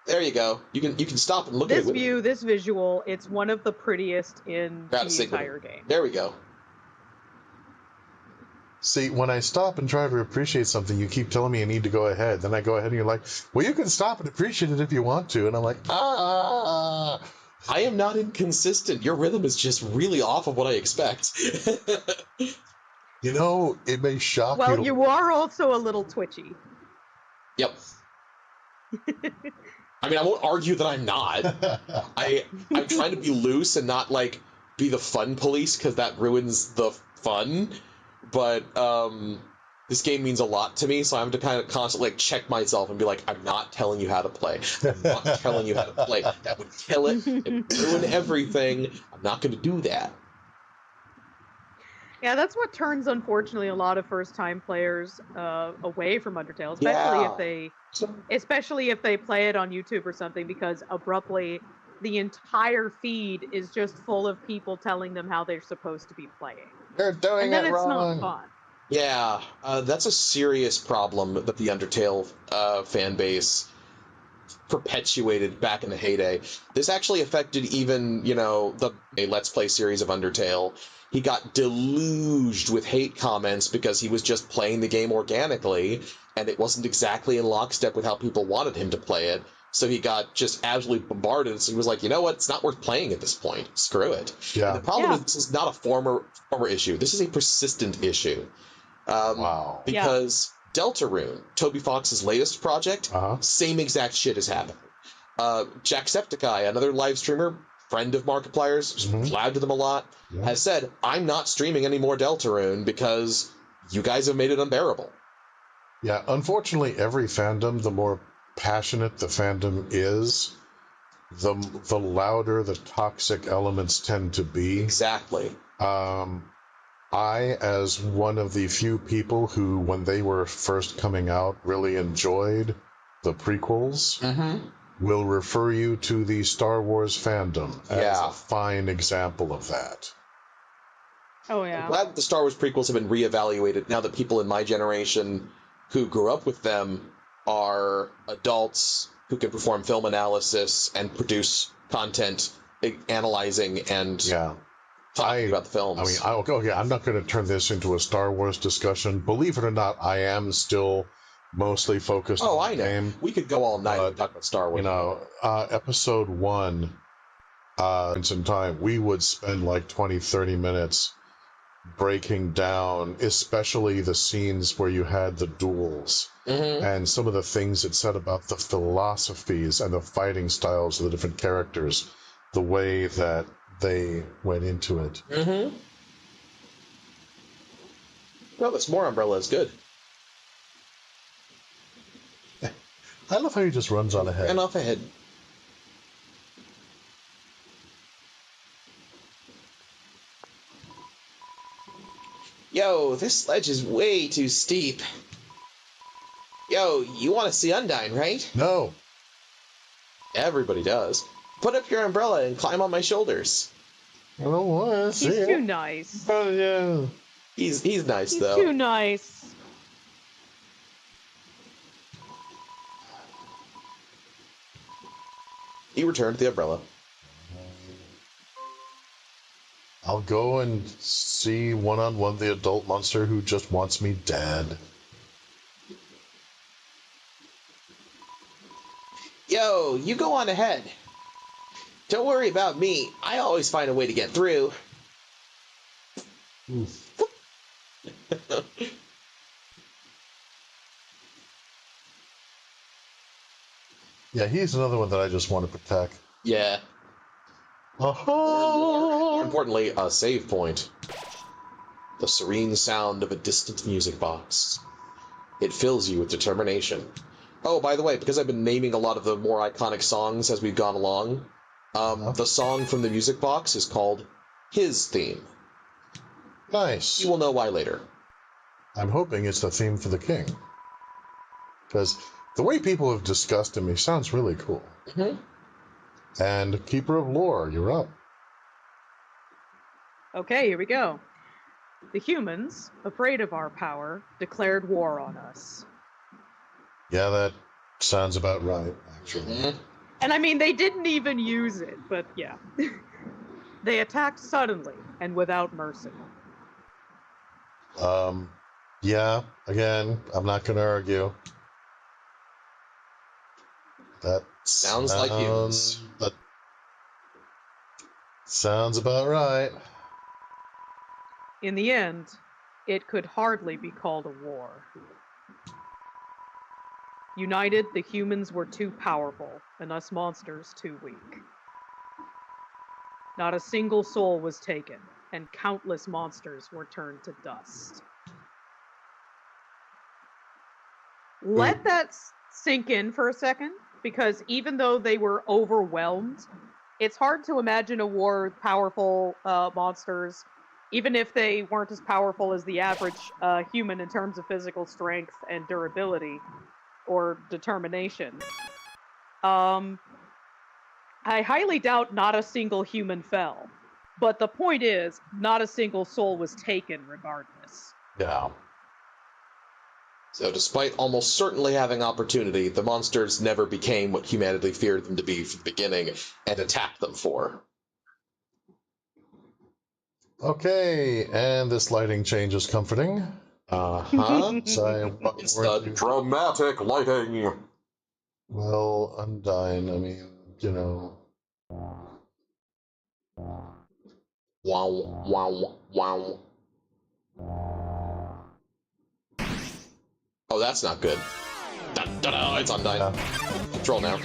There you go. You can stop and look at it. This view, this visual, it's one of the prettiest in the entire game. There we go. See, when I stop and try to appreciate something, you keep telling me I need to go ahead. Then I go ahead and you're like, well, you can stop and appreciate it if you want to. And I'm like, ah. I am not inconsistent. Your rhythm is just really off of what I expect. You know, it may shock you. Well, you are also a little twitchy. Yep. I mean, I won't argue that I'm not. I'm trying to be loose and not, like, be the fun police, because that ruins the fun. But this game means a lot to me, so I have to kind of constantly check myself and be like, I'm not telling you how to play. I'm not telling you how to play. That would kill it. It would ruin everything. I'm not going to do that. Yeah, that's what turns, unfortunately, a lot of first-time players away from Undertale, especially if they play it on YouTube or something, because abruptly the entire feed is just full of people telling them how they're supposed to be playing. They're doing it wrong. And then it's not fun. Yeah, that's a serious problem that the Undertale fan base perpetuated back in the heyday. This actually affected even, a Let's Play series of Undertale. He got deluged with hate comments because he was just playing the game organically, and it wasn't exactly in lockstep with how people wanted him to play it. So he got just absolutely bombarded. So he was like, you know what? It's not worth playing at this point. Screw it. Yeah. And the problem is this is not a former issue. This is a persistent issue. Wow. Because Deltarune, Toby Fox's latest project, same exact shit is happening. Jacksepticeye, another live streamer, friend of Markiplier's, collabed with them a lot, has said, I'm not streaming any more Deltarune because you guys have made it unbearable. Yeah, unfortunately, every fandom, the more passionate the fandom is, the louder the toxic elements tend to be. Exactly. I, as one of the few people who, when they were first coming out, really enjoyed the prequels, will refer you to the Star Wars fandom as a fine example of that. Oh, yeah. I'm glad that the Star Wars prequels have been reevaluated now that people in my generation who grew up with them are adults who can perform film analysis and produce content analyzing and talking about the films. I mean, I'm not going to turn this into a Star Wars discussion. Believe it or not, I am still mostly focused on the game. We could go all night and talk about Star Wars. Episode 1, in time, we would spend like 20, 30 minutes breaking down, especially the scenes where you had the duels and some of the things it said about the philosophies and the fighting styles of the different characters, the way that they went into it. Well, this more umbrella is good. I love how he just runs on ahead. And off ahead. Yo, this ledge is way too steep. Yo, you want to see Undyne, right? No. Everybody does. Put up your umbrella and climb on my shoulders. I don't want to see He's it. too nice. Oh, yeah. He's nice, though. He's too nice. He returned the umbrella. I'll go and see one-on-one the adult monster who just wants me dead. Yo, you go on ahead. Don't worry about me. I always find a way to get through. Yeah, he's another one that I just want to protect. Yeah. More importantly, a save point. The serene sound of a distant music box. It fills you with determination. Oh, by the way, because I've been naming a lot of the more iconic songs as we've gone along, the song from the music box is called His Theme. Nice. You will know why later. I'm hoping it's the theme for the king. Because the way people have discussed him, he sounds really cool. Mm-hmm. And Keeper of Lore, you're up. Okay, here we go. The humans, afraid of our power, declared war on us. Yeah, that sounds about right, actually. Mm-hmm. And I mean, they didn't even use it, but yeah. They attacked suddenly and without mercy. Yeah, again, I'm not going to argue. That Sounds like humans. That sounds about right. In the end, it could hardly be called a war. United, the humans were too powerful, and us monsters too weak. Not a single soul was taken, and countless monsters were turned to dust. Let that sink in for a second, because even though they were overwhelmed, it's hard to imagine a war with powerful monsters, even if they weren't as powerful as the average human in terms of physical strength and durability or determination. I highly doubt not a single human fell. But the point is, not a single soul was taken regardless. Yeah. So despite almost certainly having opportunity, the monsters never became what humanity feared them to be from the beginning and attacked them for. Okay, and this lighting change is comforting. Uh-huh. So It's the dramatic lighting. Well, Undyne, I mean, you know. Wow, wow, wow. Oh, that's not good. Da-da-da, it's Undyne. Yeah. Control now.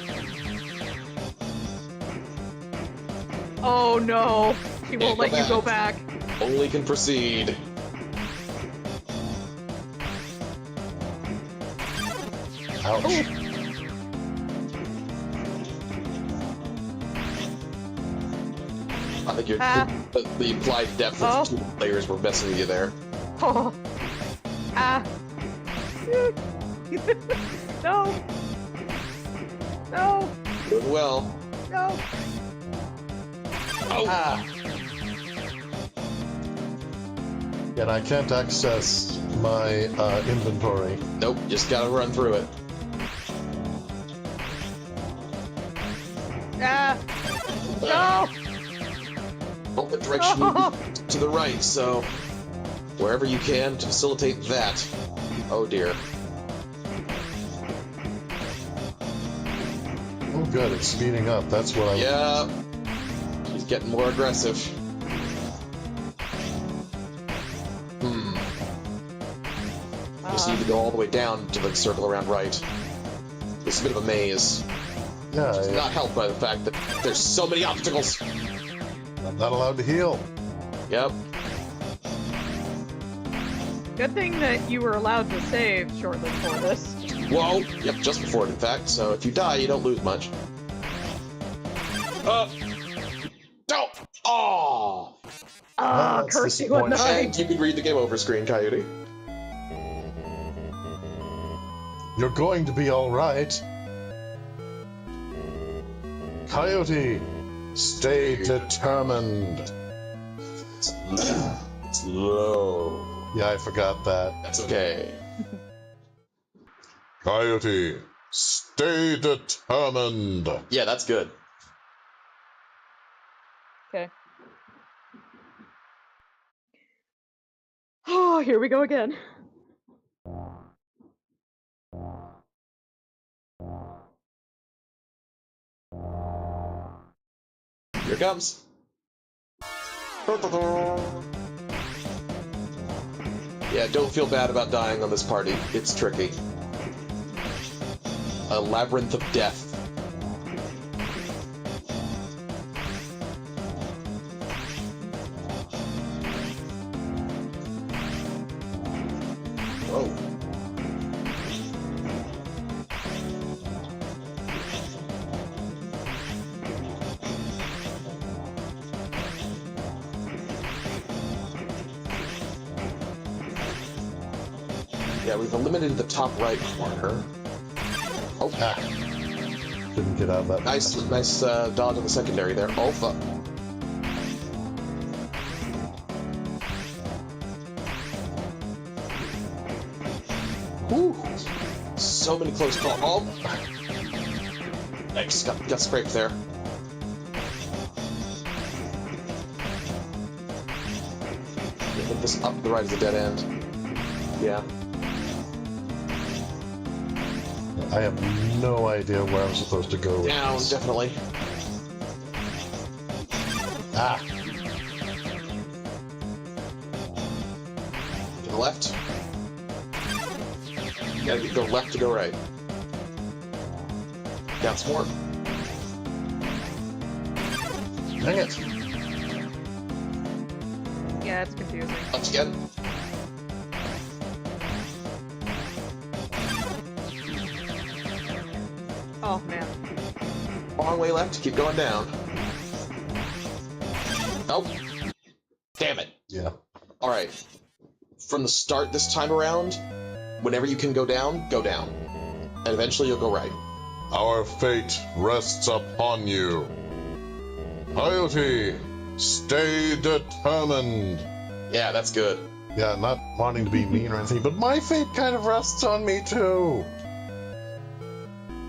Oh no! She won't let you go back. Only can proceed. Ouch. Ooh. I think the implied depth of two players were messing with you there. Oh. Ah. No. No. Doing well. No. Oh. Ah. And I can't access my inventory. Nope, just gotta run through it. Ah. No. Well, the direction to the right, so wherever you can to facilitate that. Oh dear. Oh, good, it's speeding up. That's what I. Yeah. He's getting more aggressive. Just need to go all the way down to the circle around right. It's a bit of a maze. Yeah, It's not helped by the fact that there's so many obstacles. I'm not allowed to heal. Yep. Good thing that you were allowed to save shortly before this. Whoa. Yep, just before it, in fact. So if you die, you don't lose much. No! Oh! Ah, that's curse you at disappointing. night. And you can read the game over screen, Coyote. You're going to be all right. Coyote, stay determined. It's low. Yeah, I forgot that. That's okay. Coyote, stay determined. Yeah, that's good. Okay. Oh, here we go again. Here it comes. Yeah, don't feel bad about dying on this party. It's tricky. A labyrinth of death. Whoa. Yeah, we've eliminated the top right corner. Oh, Didn't get out of that. nice dodge on the secondary there. Oh, fuck. Whew. So many close calls. Oh. Nice. Got scraped there. I think this up the right is a dead end. Yeah. I have no idea where I'm supposed to go with Down, this. definitely. Ah! To the left. You gotta go left to go right. Down some more. Dang it! Yeah, it's confusing. Left again. Oh, man. Long way left. Keep going down. Nope. Damn it. Yeah. All right. From the start this time around, whenever you can go down, go down. And eventually you'll go right. Our fate rests upon you. Coyote, stay determined. Yeah, that's good. Yeah, not wanting to be mean or anything, but my fate kind of rests on me too.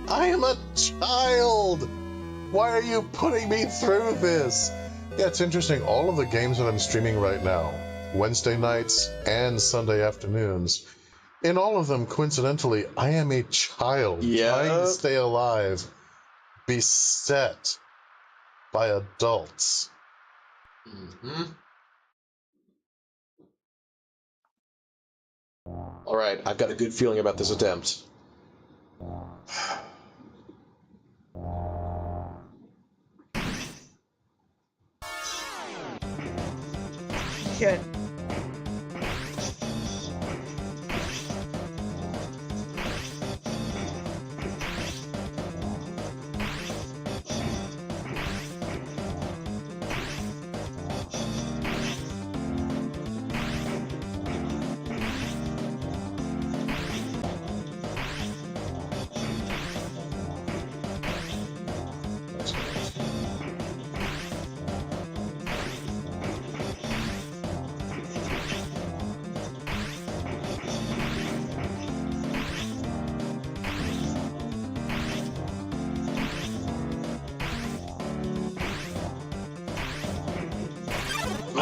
I am a child. Why are you putting me through this? Yeah, it's interesting. All of the games that I'm streaming right now, Wednesday nights and Sunday afternoons, in all of them, coincidentally, I am a child trying to stay alive, beset by adults. Mm-hmm. All right, I've got a good feeling about this attempt. Shit.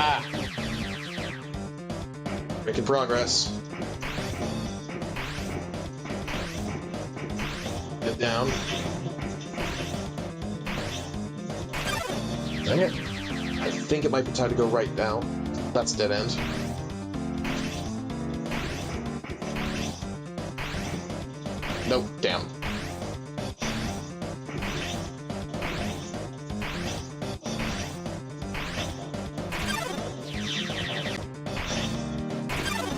Ah! Making progress. Get down. Dang it. I think it might be time to go right now. That's dead end. Nope, damn.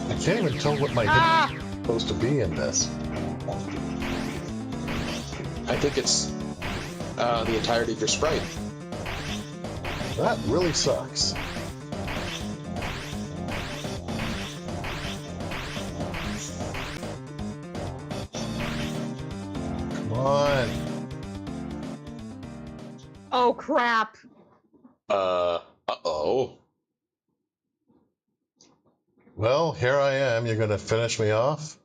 I can't even tell what my hit is supposed to be in this. I think it's the entirety of your sprite. That really sucks. Come on. Oh, crap. Uh-oh. Well, here I am. You're going to finish me off?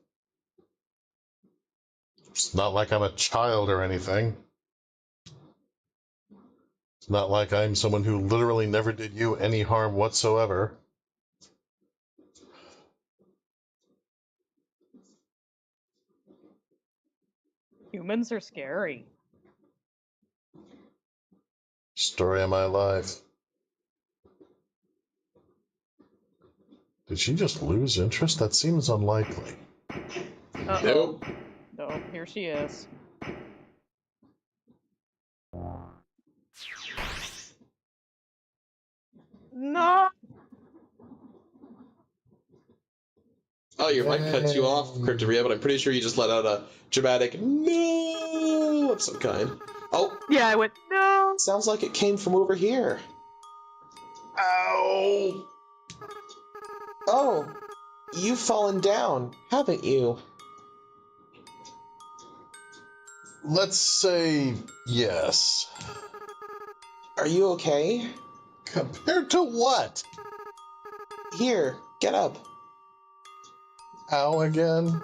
It's not like I'm a child or anything. It's not like I'm someone who literally never did you any harm whatsoever. Humans are scary. Story of my life. Did she just lose interest? That seems unlikely. Uh-oh. No, here she is. No! Oh, your mic cut you off, CryptidRhia, but I'm pretty sure you just let out a dramatic no of some kind. Oh, Yeah, I went, no! sounds like it came from over here. Ow! Oh, you've fallen down, haven't you? Let's say yes. Are you okay? Compared to what? Here, get up. Ow again?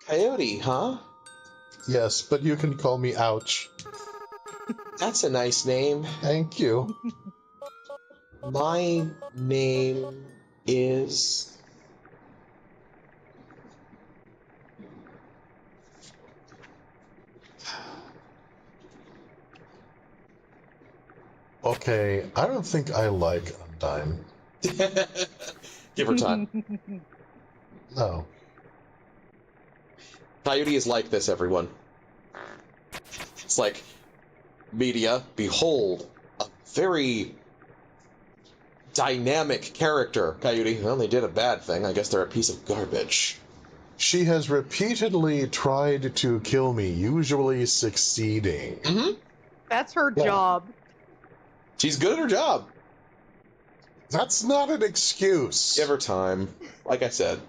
Coyote, huh? Yes, but you can call me Ouch. That's a nice name. Thank you. My name is... Okay, I don't think I like Undyne. Give her time. No. Coyote is like this, everyone. It's like, media, behold, a very dynamic character. Coyote, well, they did a bad thing. I guess they're a piece of garbage. She has repeatedly tried to kill me, usually succeeding. Mm-hmm. That's her job. She's good at her job. That's not an excuse. Give her time. Like I said.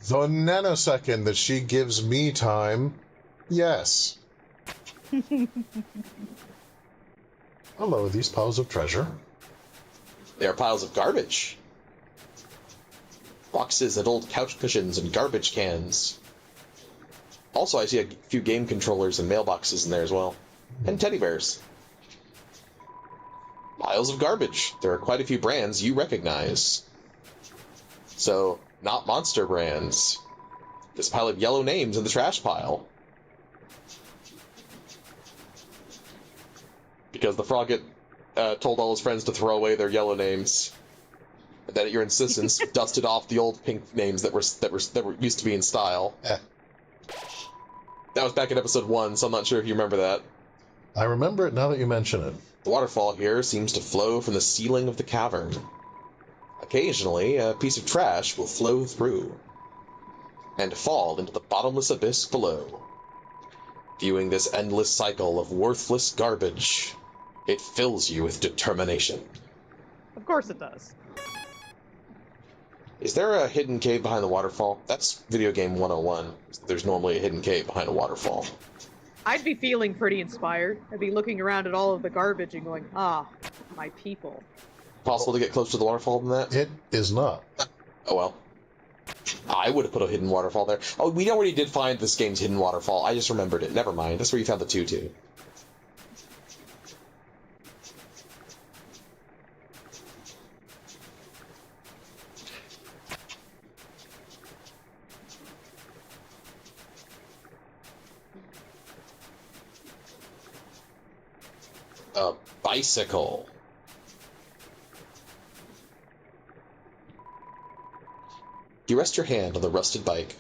The nanosecond that she gives me time, yes. Hello, these piles of treasure. They are piles of garbage. Boxes and old couch cushions and garbage cans. Also, I see a few game controllers and mailboxes in there as well. And teddy bears. Piles of garbage. There are quite a few brands you recognize. So, not monster brands. This pile of yellow names in the trash pile. Because the frog told all his friends to throw away their yellow names. And then at your insistence, dusted off the old pink names that were used to be in style. That was back in episode 1, so I'm not sure if you remember that. I remember it now that you mention it. The waterfall here seems to flow from the ceiling of the cavern. Occasionally, a piece of trash will flow through and fall into the bottomless abyss below. Viewing this endless cycle of worthless garbage, it fills you with determination. Of course it does. Is there a hidden cave behind the waterfall? That's video game 101. There's normally a hidden cave behind a waterfall. I'd be feeling pretty inspired. I'd be looking around at all of the garbage and going, ah, my people. Possible to get closer to the waterfall than that? It is not. Oh well. I would have put a hidden waterfall there. Oh, we already did find this game's hidden waterfall. I just remembered it. Never mind. That's where you found the tutu. A bicycle. You rest your hand on the rusted bike.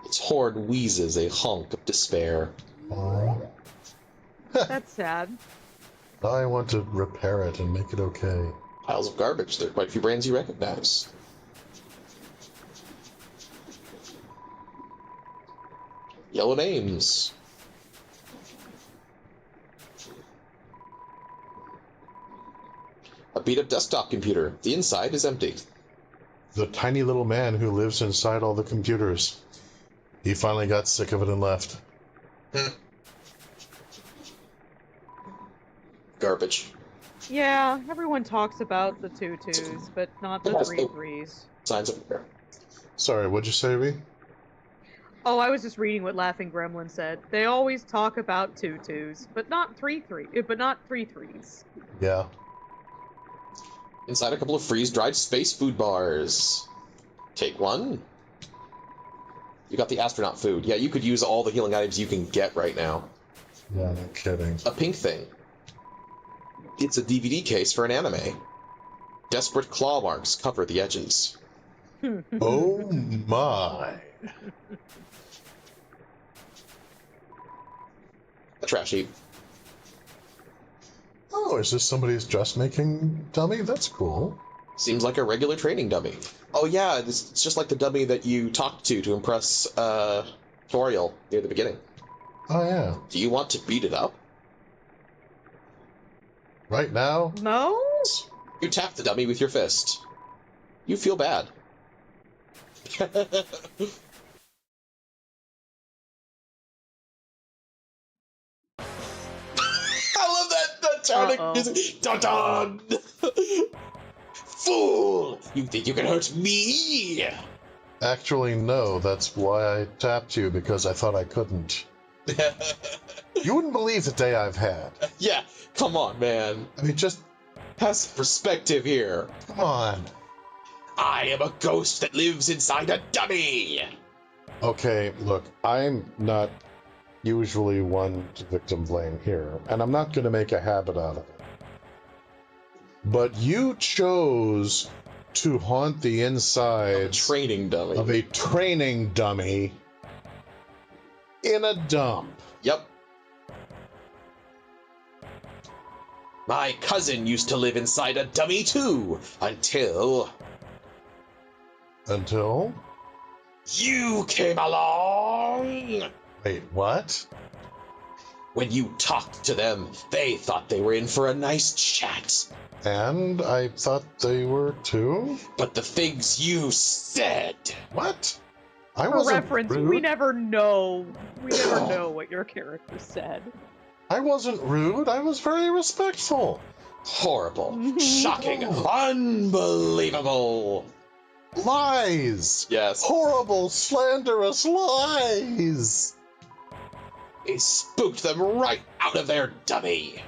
Its horn wheezes a honk of despair. Oh. That's sad. I want to repair it and make it okay. Piles of garbage. There are quite a few brands you recognize. Yellow names. A beat-up desktop computer. The inside is empty. The tiny little man who lives inside all the computers. He finally got sick of it and left. Garbage. Yeah, everyone talks about the 2-2s, but not the 3-3s. Signs up there. Sorry, what'd you say, Ree? Oh, I was just reading what Laughing Gremlin said. They always talk about 2-2s, but not 3-3s. Yeah. Inside a couple of freeze-dried space food bars. Take one. You got the astronaut food. Yeah, you could use all the healing items you can get right now. Yeah, no kidding. A pink thing. It's a DVD case for an anime. Desperate claw marks cover the edges. Oh my. A trash heap. Oh, is this somebody's dressmaking dummy? That's cool. Seems like a regular training dummy. Oh yeah, it's just like the dummy that you talked to impress Toriel near the beginning. Oh yeah. Do you want to beat it up? Right now? No? You tap the dummy with your fist. You feel bad. I love that turning music. Dun dun! Fool! You think you can hurt me? Actually, no. That's why I tapped you, because I thought I couldn't. You wouldn't believe the day I've had. Yeah, come on, man. I mean, just Have some perspective here. come on. I am a ghost that lives inside a dummy. Okay, look, I'm not usually one to victim blame here, and I'm not going to make a habit out of it. But you chose to haunt the inside Training dummy. of a training dummy in a dump. Yep. My cousin used to live inside a dummy too, until Until? you came along. Wait, what? When you talked to them, they thought they were in for a nice chat. And I thought they were too? But the things you said. What? I For wasn't reference, rude. we never know. We never know what your character said. I wasn't rude. I was very respectful. Horrible. Shocking. Unbelievable. Lies. Yes. Horrible, slanderous lies. He spooked them right out of their dummy.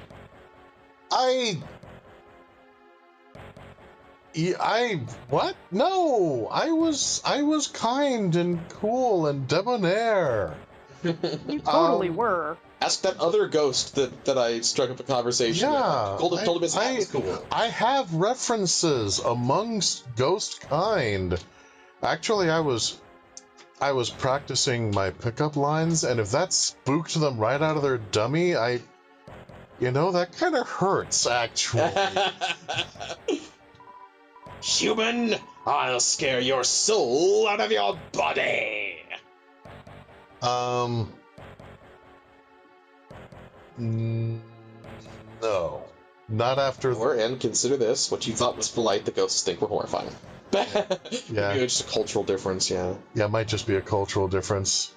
What? No, I was kind and cool and debonair. You totally were. Ask that other ghost that I struck up a conversation Yeah, with. Told him his hat was cool. I have references amongst ghost kind. Actually, I was practicing my pickup lines, and if that spooked them right out of their dummy, that kind of hurts, actually. Human, I'll scare your soul out of your body. No. Not after... And consider this, what you thought was polite, the ghosts think were horrifying. Yeah. Maybe it's just a cultural difference, yeah. Yeah, it might just be a cultural difference.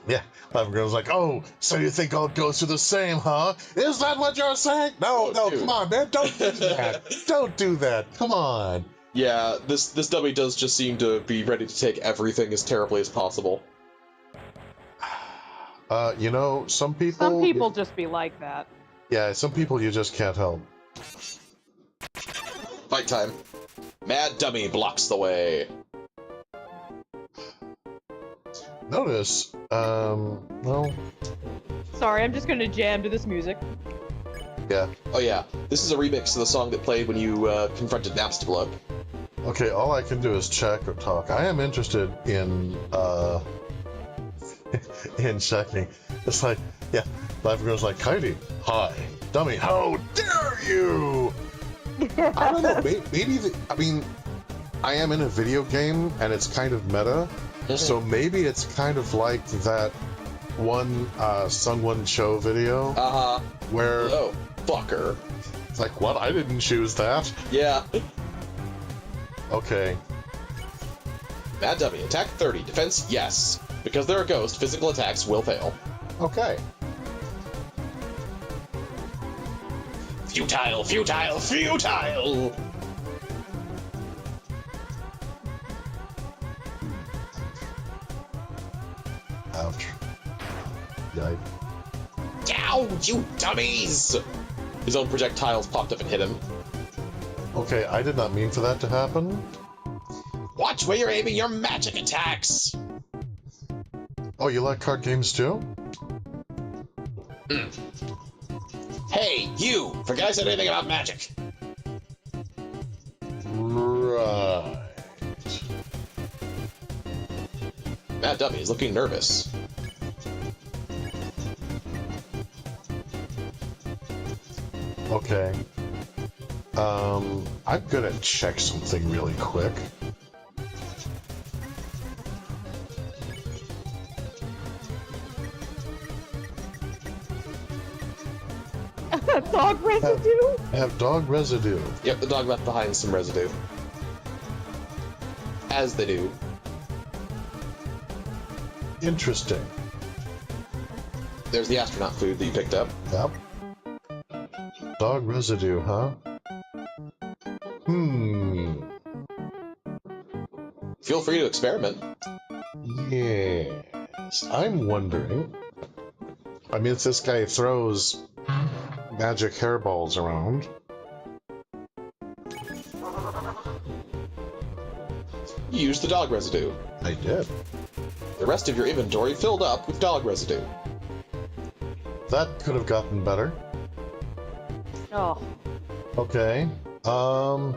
Yeah, Laughing Girl's like, oh, so you think all ghosts are the same, huh? Is that what you're saying? No, Dude. come on, man, don't do that. Don't do that, come on. Yeah, this dummy does just seem to be ready to take everything as terribly as possible. Some people... Some people just be like that. Yeah, some people you just can't help. Fight time. Mad dummy blocks the way. Notice, well, Sorry, I'm just gonna jam to this music. yeah. Oh yeah, this is a remix of the song that played when you confronted Napstablood. Okay, all I can do is check or talk. I am interested in, in checking. It's like, yeah, Laughing Girl's like, Coyote, hi. Dummy, how dare you! I don't know, maybe, I am in a video game, and it's kind of meta, so maybe it's kind of like that one Sungwon Cho video, Uh-huh. where Oh, fucker. it's like, what? I didn't choose that. Yeah. Okay. Mad dummy, attack 30, defense, yes. Because they're a ghost, physical attacks will fail. Okay. Futile, futile, futile! Ouch. Yikes. Ow, you dummies! His own projectiles popped up and hit him. Okay, I did not mean for that to happen. Watch where you're aiming your magic attacks! Oh, you like card games too? Hey, you! Forget I said anything about magic! Right. Mad Dummy is looking nervous. Okay. I'm gonna check something really quick. Dog residue? I have dog residue. Yep, the dog left behind some residue. As they do. Interesting. There's the astronaut food that you picked up. Yep. Dog residue, huh? Feel free to experiment. Yes. I'm wondering. I mean, if this guy throws magic hairballs around. You used the dog residue. I did. The rest of your inventory filled up with dog residue. That could have gotten better. Oh. Okay. I'll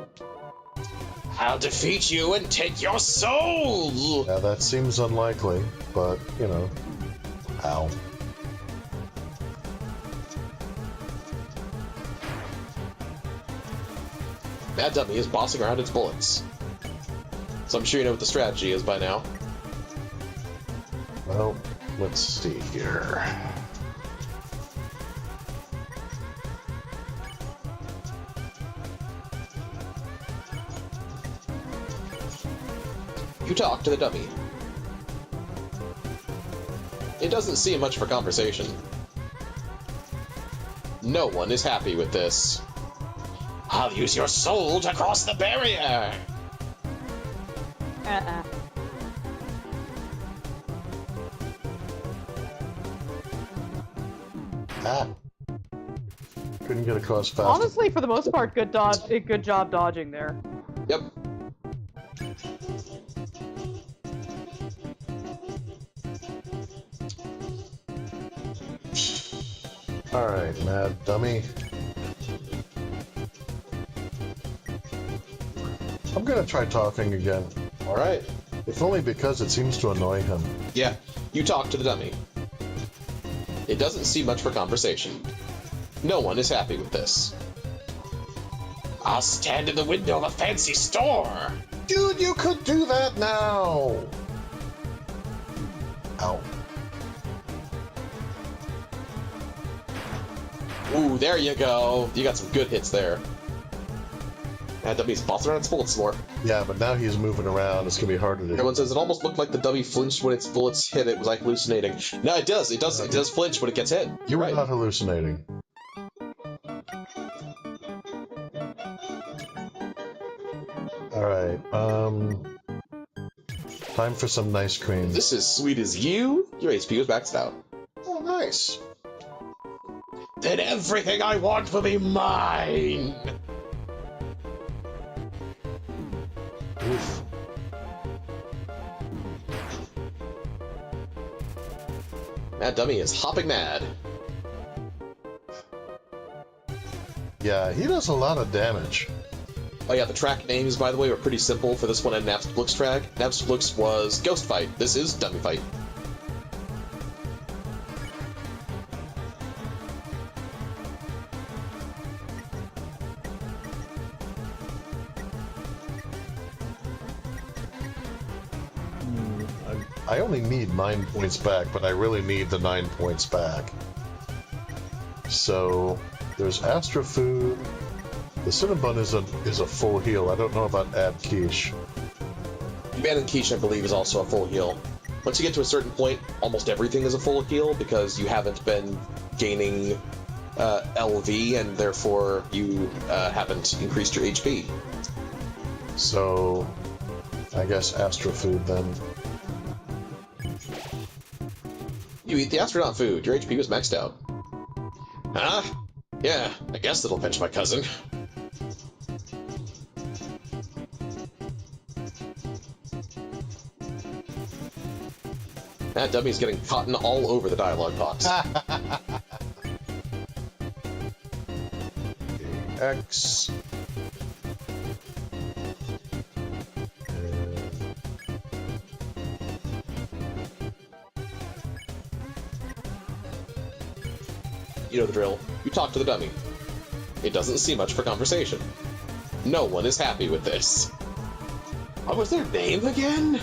defeat you and take your soul! Yeah, that seems unlikely, but, you know. Ow. Mad Dummy is bossing around its bullets. So I'm sure you know what the strategy is by now. Well, let's see here. You talk to the dummy. It doesn't seem much for conversation. No one is happy with this. I'll use your soul to cross the barrier! Ah. Couldn't get across fast. Honestly, for the most part, good job dodging there. Yep. Alright, Mad Dummy. I'm gonna try talking again. Alright. If only because it seems to annoy him. Yeah, you talk to the dummy. It doesn't see much for conversation. No one is happy with this. I'll stand in the window of a fancy store! Dude, you could do that now! Ow. Ooh, there you go. You got some good hits there. Mad Dummy's bossing around its bullets more. Yeah, but now he's moving around. It's gonna be harder to. Everyone says it almost looked like the dummy flinched when its bullets hit. It was like hallucinating. No, it does. It does flinch when it gets hit. You were right. not hallucinating. Alright, time for some nice cream. This is sweet as you. Your HP was maxed out. Oh, nice. Then everything I want will be mine. Oof. Mad Dummy is hopping mad. Yeah, he does a lot of damage. Oh yeah, the track names, by the way, were pretty simple for this one and Napstablook's track. Napstablook's was Ghost Fight. This is Dummy Fight. I only need 9 points back, but I really need the 9 points back. So, there's Astra Food. The Cinnabon is a full heal. I don't know about Ab Quiche. Man and Quiche, I believe, is also a full heal. Once you get to a certain point, almost everything is a full heal because you haven't been gaining LV, and therefore you haven't increased your HP. So, I guess Astra Food then. You eat the astronaut food. Your HP was maxed out. Huh? Yeah, I guess it'll pinch my cousin. That dummy's getting cotton all over the dialogue box. X. You know the drill. You talk to the dummy. It doesn't see much for conversation. No one is happy with this. What was their name again?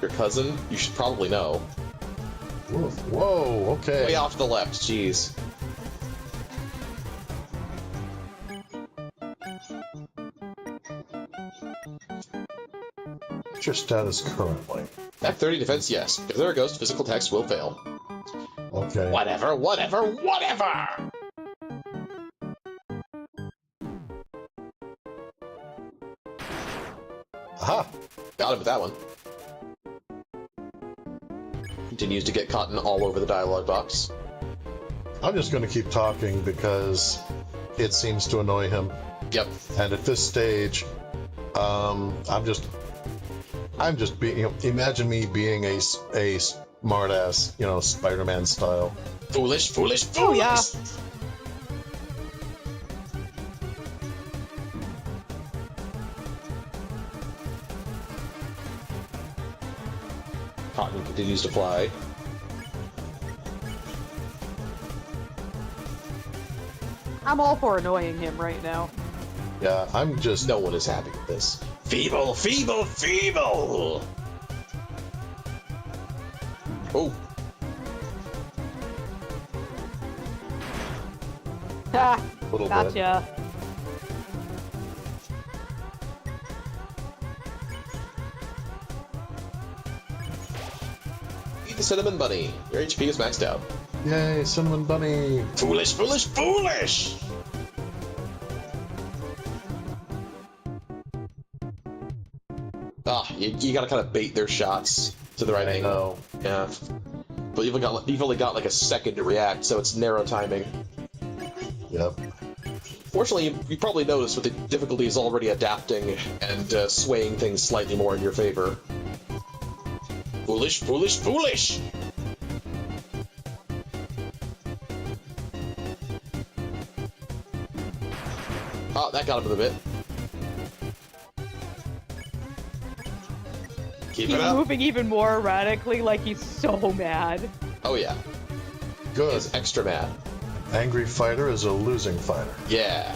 Your cousin? You should probably know. Whoa, okay. Way off to the left, jeez. What's your status currently? At 30 defense, yes. If there are ghosts, physical text will fail. Okay. Whatever, whatever, whatever! Aha! Got him with that one. Continues to get cotton all over the dialogue box. I'm just going to keep talking because it seems to annoy him. Yep. And at this stage, I'm just being. Imagine me being a smartass, Spider-Man style. Foolish, foolish, foolish! Oh, yeah. Cotton continues to fly. I'm all for annoying him right now. Yeah, I'm just. No one is happy with this. Feeble, feeble, feeble! Oh, Ha! Little Gotcha. eat the cinnamon bunny. Your HP is maxed out. Yay, Cinnamon Bunny! Foolish, foolish, foolish! Ah, you gotta kind of bait their shots to the right I angle. know. Yeah. But you've only got like a second to react, so it's narrow timing. Yep. Fortunately, you probably noticed with the difficulties already adapting and swaying things slightly more in your favor. Foolish, foolish, foolish! Oh, that got him a bit. Keep He's it up. moving even more erratically, like he's so mad. Oh yeah, Good. he's extra mad. Angry fighter is a losing fighter. Yeah.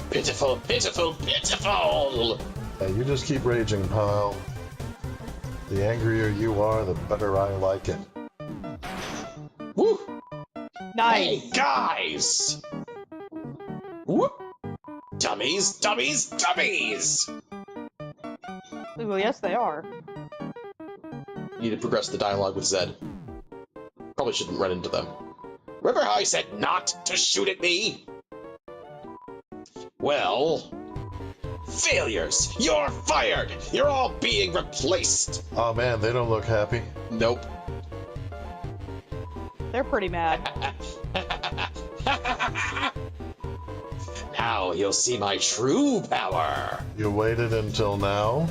Pitiful, pitiful, pitiful! Yeah, you just keep raging, pal. The angrier you are, the better I like it. Woo! Nice. Hey, guys! Whoop! Dummies, dummies, dummies! Well, yes, they are. You need to progress the dialogue with Zed. Probably shouldn't run into them. Remember how I said not to shoot at me? Well... failures! You're fired! You're all being replaced! Oh man, they don't look happy. Nope. They're pretty mad. Now you'll see my true power! You waited until now?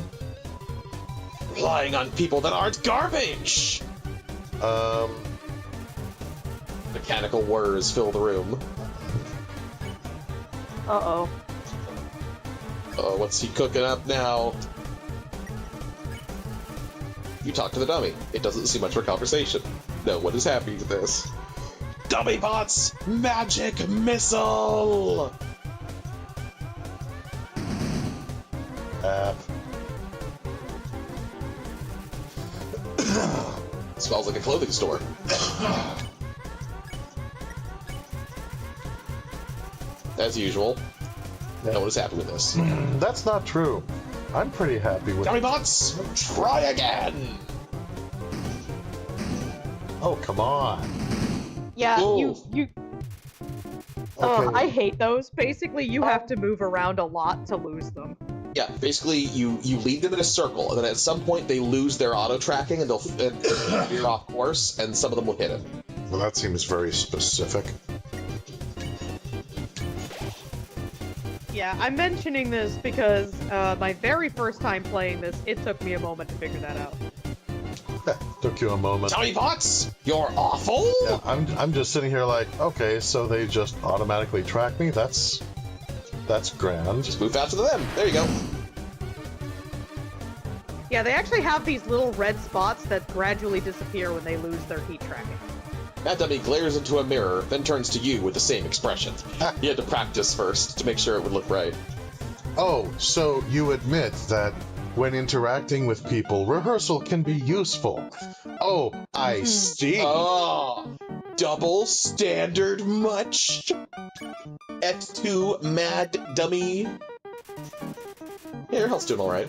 Relying on people that aren't garbage! Mechanical whirs fill the room. Uh-oh. Oh, what's he cooking up now? You talk to the dummy. It doesn't see much for conversation. No one is happy with this. Dummy bots! Magic missile! Smells like a clothing store. As usual, no one is happy with this. That's not true. I'm pretty happy with Dummy bots, try again! Oh, come on. Yeah, Ooh. you. Okay. I hate those. Basically, you have to move around a lot to lose them. Yeah, basically you lead them in a circle, and then at some point they lose their auto tracking and they'll veer off course, and some of them will hit him. Well, that seems very specific. Yeah, I'm mentioning this because my very first time playing this, it took me a moment to figure that out. Took you a moment. Tommy Bots, you're awful. Yeah, I'm just sitting here like, okay, so they just automatically track me. That's grand. Just move faster than them. There you go. Yeah, they actually have these little red spots that gradually disappear when they lose their heat tracking. That dummy glares into a mirror, then turns to you with the same expression. He had to practice first to make sure it would look right. Oh, so you admit that when interacting with people, rehearsal can be useful. Oh, I see. Oh, double standard much? Et2 mad dummy? Yeah, your health's doing alright.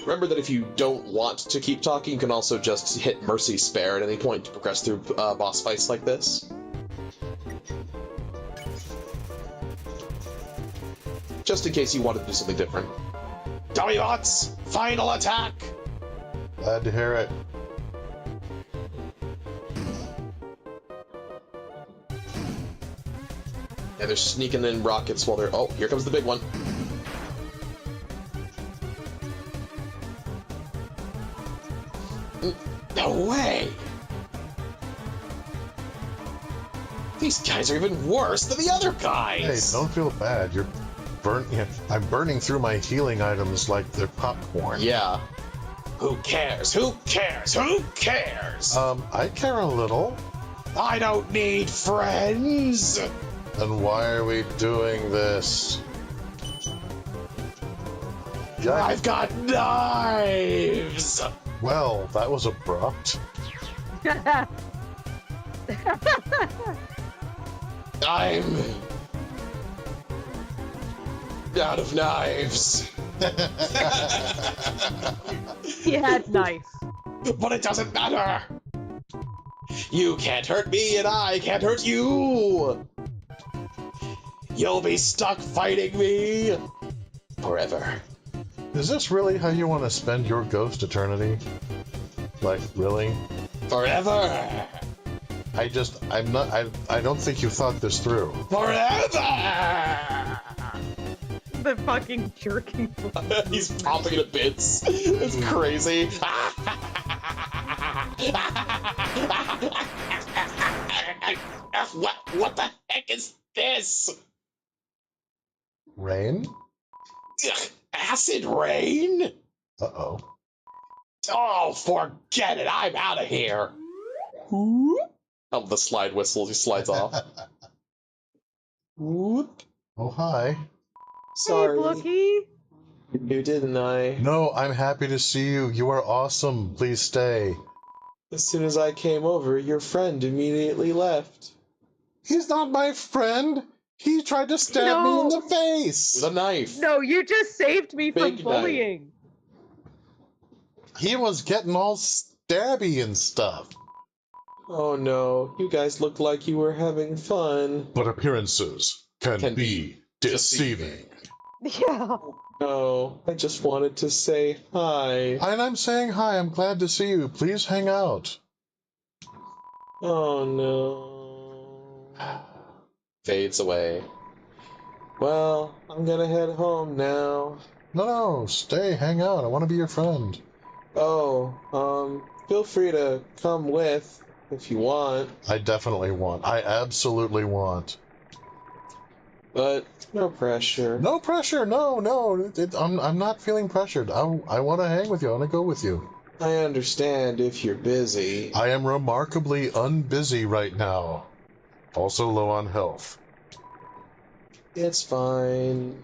Remember that if you don't want to keep talking, you can also just hit Mercy Spare at any point to progress through boss fights like this. Just in case you wanted to do something different. Dummy bots, final attack! Glad to hear it. Yeah, they're sneaking in rockets while they're... Oh, here comes the big one. No way! These guys are even worse than the other Hey, guys! don't feel bad. I'm burning through my healing items like they're popcorn. Yeah. Who cares? Who cares? Who cares? I care a little. I don't need friends! Then why are we doing this? I've got knives! Well, that was abrupt. I'm... out of knives. He had knife. But it doesn't matter! You can't hurt me, and I can't hurt you! You'll be stuck fighting me forever. Is this really how you want to spend your ghost eternity? Like, really? Forever! I don't think you thought this through. Forever! The fucking jerking. He's popping to bits. It's crazy. What the heck is this? Rain? Acid rain? Uh-oh. Oh, forget it. I'm out of here. Oh, the slide whistle. He slides off. Whoop. Oh, hi. Sorry. Hey, Blookie. You didn't I? No, I'm happy to see you. You are awesome. Please stay. As soon as I came over, your friend immediately left. He's not my friend. He tried to stab me in the face. With a knife. No, you just saved me from Big bullying. He was getting all stabby and stuff. Oh no, you guys look like you were having fun. But appearances can be deceiving. Yeah. No, I just wanted to say hi. And I'm saying hi. I'm glad to see you. Please hang out. Oh no. Fades away. Well, I'm gonna head home now. No, stay. Hang out. I want to be your friend. Oh, feel free to come with if you want. I definitely want. I absolutely want. But no pressure. No pressure. No. I'm not feeling pressured. I want to hang with you. I want to go with you. I understand if you're busy. I am remarkably unbusy right now. Also low on health. It's fine.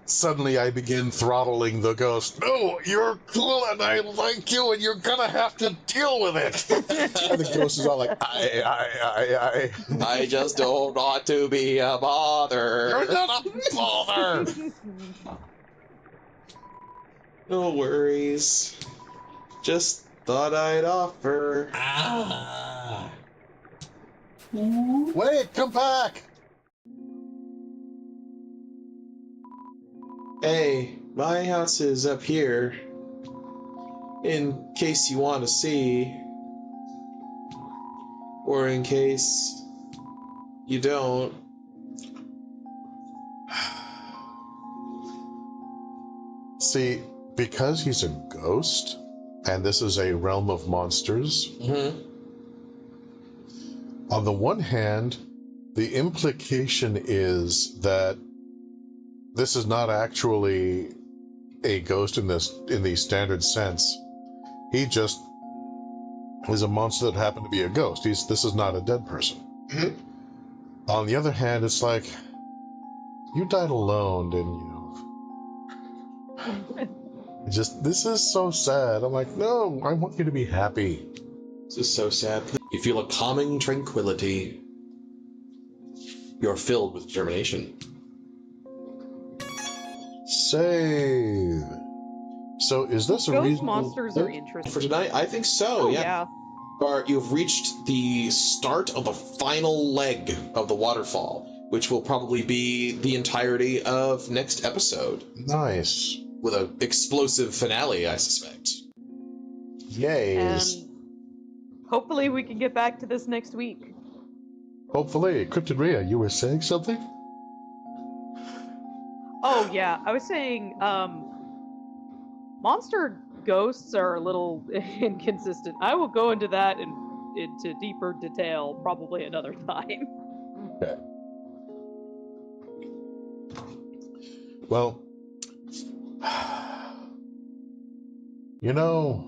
Suddenly I begin throttling the ghost. No, you're cool and I like you and you're gonna have to deal with it. And the ghost is all like, I. I just don't want to be a bother. You're not a bother. No worries. Just thought I'd offer. Wait, come back. Hey, my house is up here. In case you want to see. Or in case You don't. See, because he's a ghost, and this is a realm of monsters, on the one hand, the implication is that this is not actually a ghost in the standard sense. He just is a monster that happened to be a ghost. This is not a dead person. On the other hand, it's like, you died alone, didn't you? This is so sad. I'm like, no, I want you to be happy. This is so sad. You feel a calming tranquility. You're filled with determination. Save. So is this a Ghost reasonable monsters are interesting. For tonight, I think so, yeah. You've reached the start of the final leg of the waterfall, which will probably be the entirety of next episode. Nice. With an explosive finale, I suspect. Yay. And hopefully we can get back to this next week. Hopefully. CryptidRhia, you were saying something? Oh, yeah. I was saying, monster ghosts are a little inconsistent. I will go into that into deeper detail probably another time. Okay. Well, you know,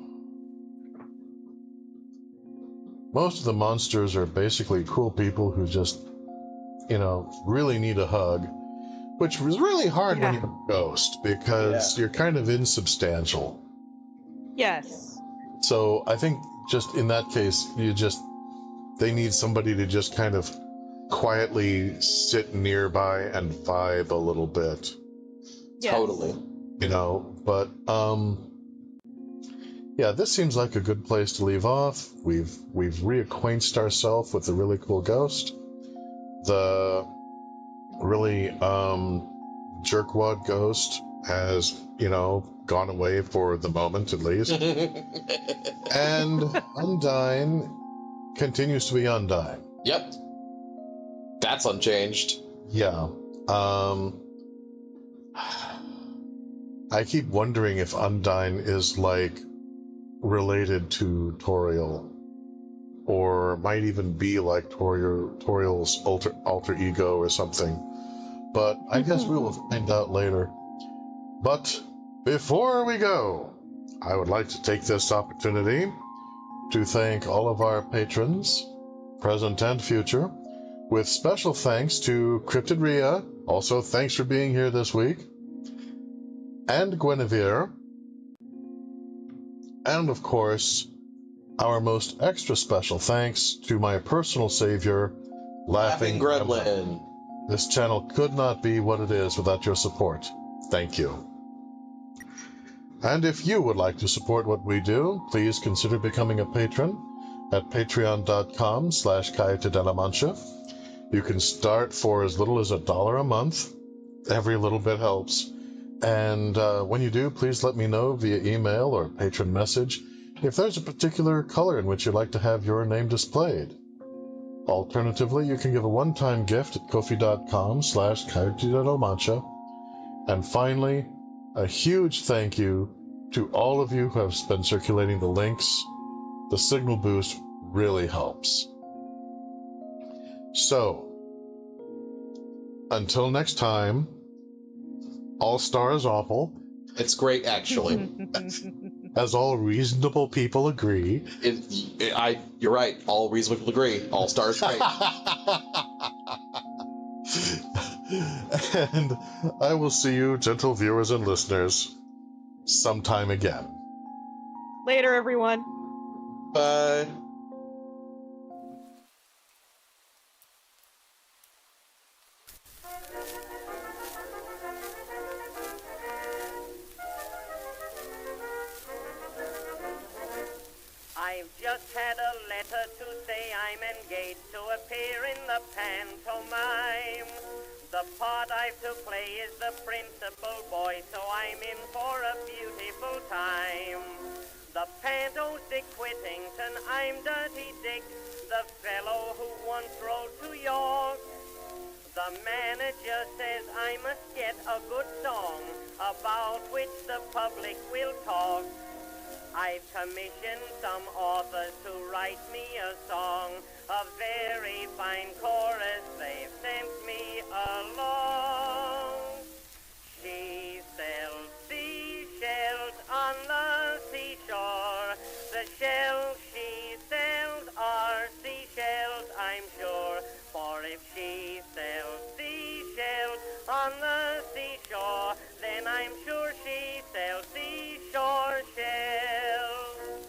most of the monsters are basically cool people who just, really need a hug, which was really hard when you're a ghost because you're kind of insubstantial. Yes. So I think just in that case, they need somebody to just kind of quietly sit nearby and vibe a little bit. Yes. Totally. But this seems like a good place to leave off. We've reacquainted ourselves with the really cool ghost. The really jerkwad ghost has, gone away for the moment at least. And Undyne continues to be Undyne. Yep. That's unchanged. Yeah. I keep wondering if Undyne is related to Toriel, or might even be like Toriel's alter ego or something. But I guess we will find out later. But before we go, I would like to take this opportunity to thank all of our patrons, present and future, with special thanks to CryptidRhia. Also, thanks for being here this week. And Guinevere. And of course, our most extra special thanks to my personal savior, Laughing Gremlin. This channel could not be what it is without your support. Thank you. And if you would like to support what we do, please consider becoming a patron at patreon.com/Coyote de la Mancha. You can start for as little as $1 a month. Every little bit helps. And when you do, please let me know via email or patron message if there's a particular color in which you'd like to have your name displayed. Alternatively, you can give a one-time gift at ko-fi.com/Coyote de la Mancha. And finally, a huge thank you to all of you who have been circulating the links. The signal boost really helps. So, until next time, all stars awful. It's great, actually. As all reasonable people agree. You're right. All reasonable people agree. All stars great. And I will see you, gentle viewers and listeners, sometime again. Later, everyone. Bye. I've just had a letter to say I'm engaged to appear in the pantomime. The part I've to play is the principal boy, so I'm in for a beautiful time. The panto Dick Whittington, I'm Dirty Dick, the fellow who once rode to York. The manager says I must get a good song about which the public will talk. I've commissioned some authors to write me a song, a very fine chorus they've sent me along. She sells seashells on the seashore. The shells she sells are seashells, I'm sure. For if she sells seashells on the seashore, then I'm sure she sells seashore shells.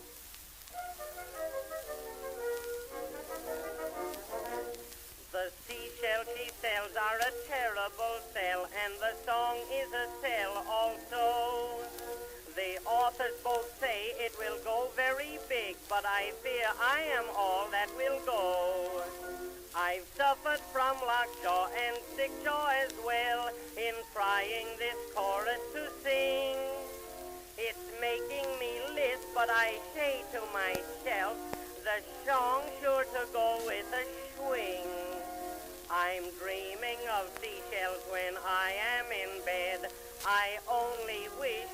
The seashells she sells are a terrible sell, and the song is a sell also. The authors both say it will go very big, but I fear I am all that will go. I've suffered from lockjaw and stickjaw as well in trying this chorus to sing. It's making me lisp, but I say to myself, the song's sure to go with a swing. I'm dreaming of seashells when I am in bed. I only wish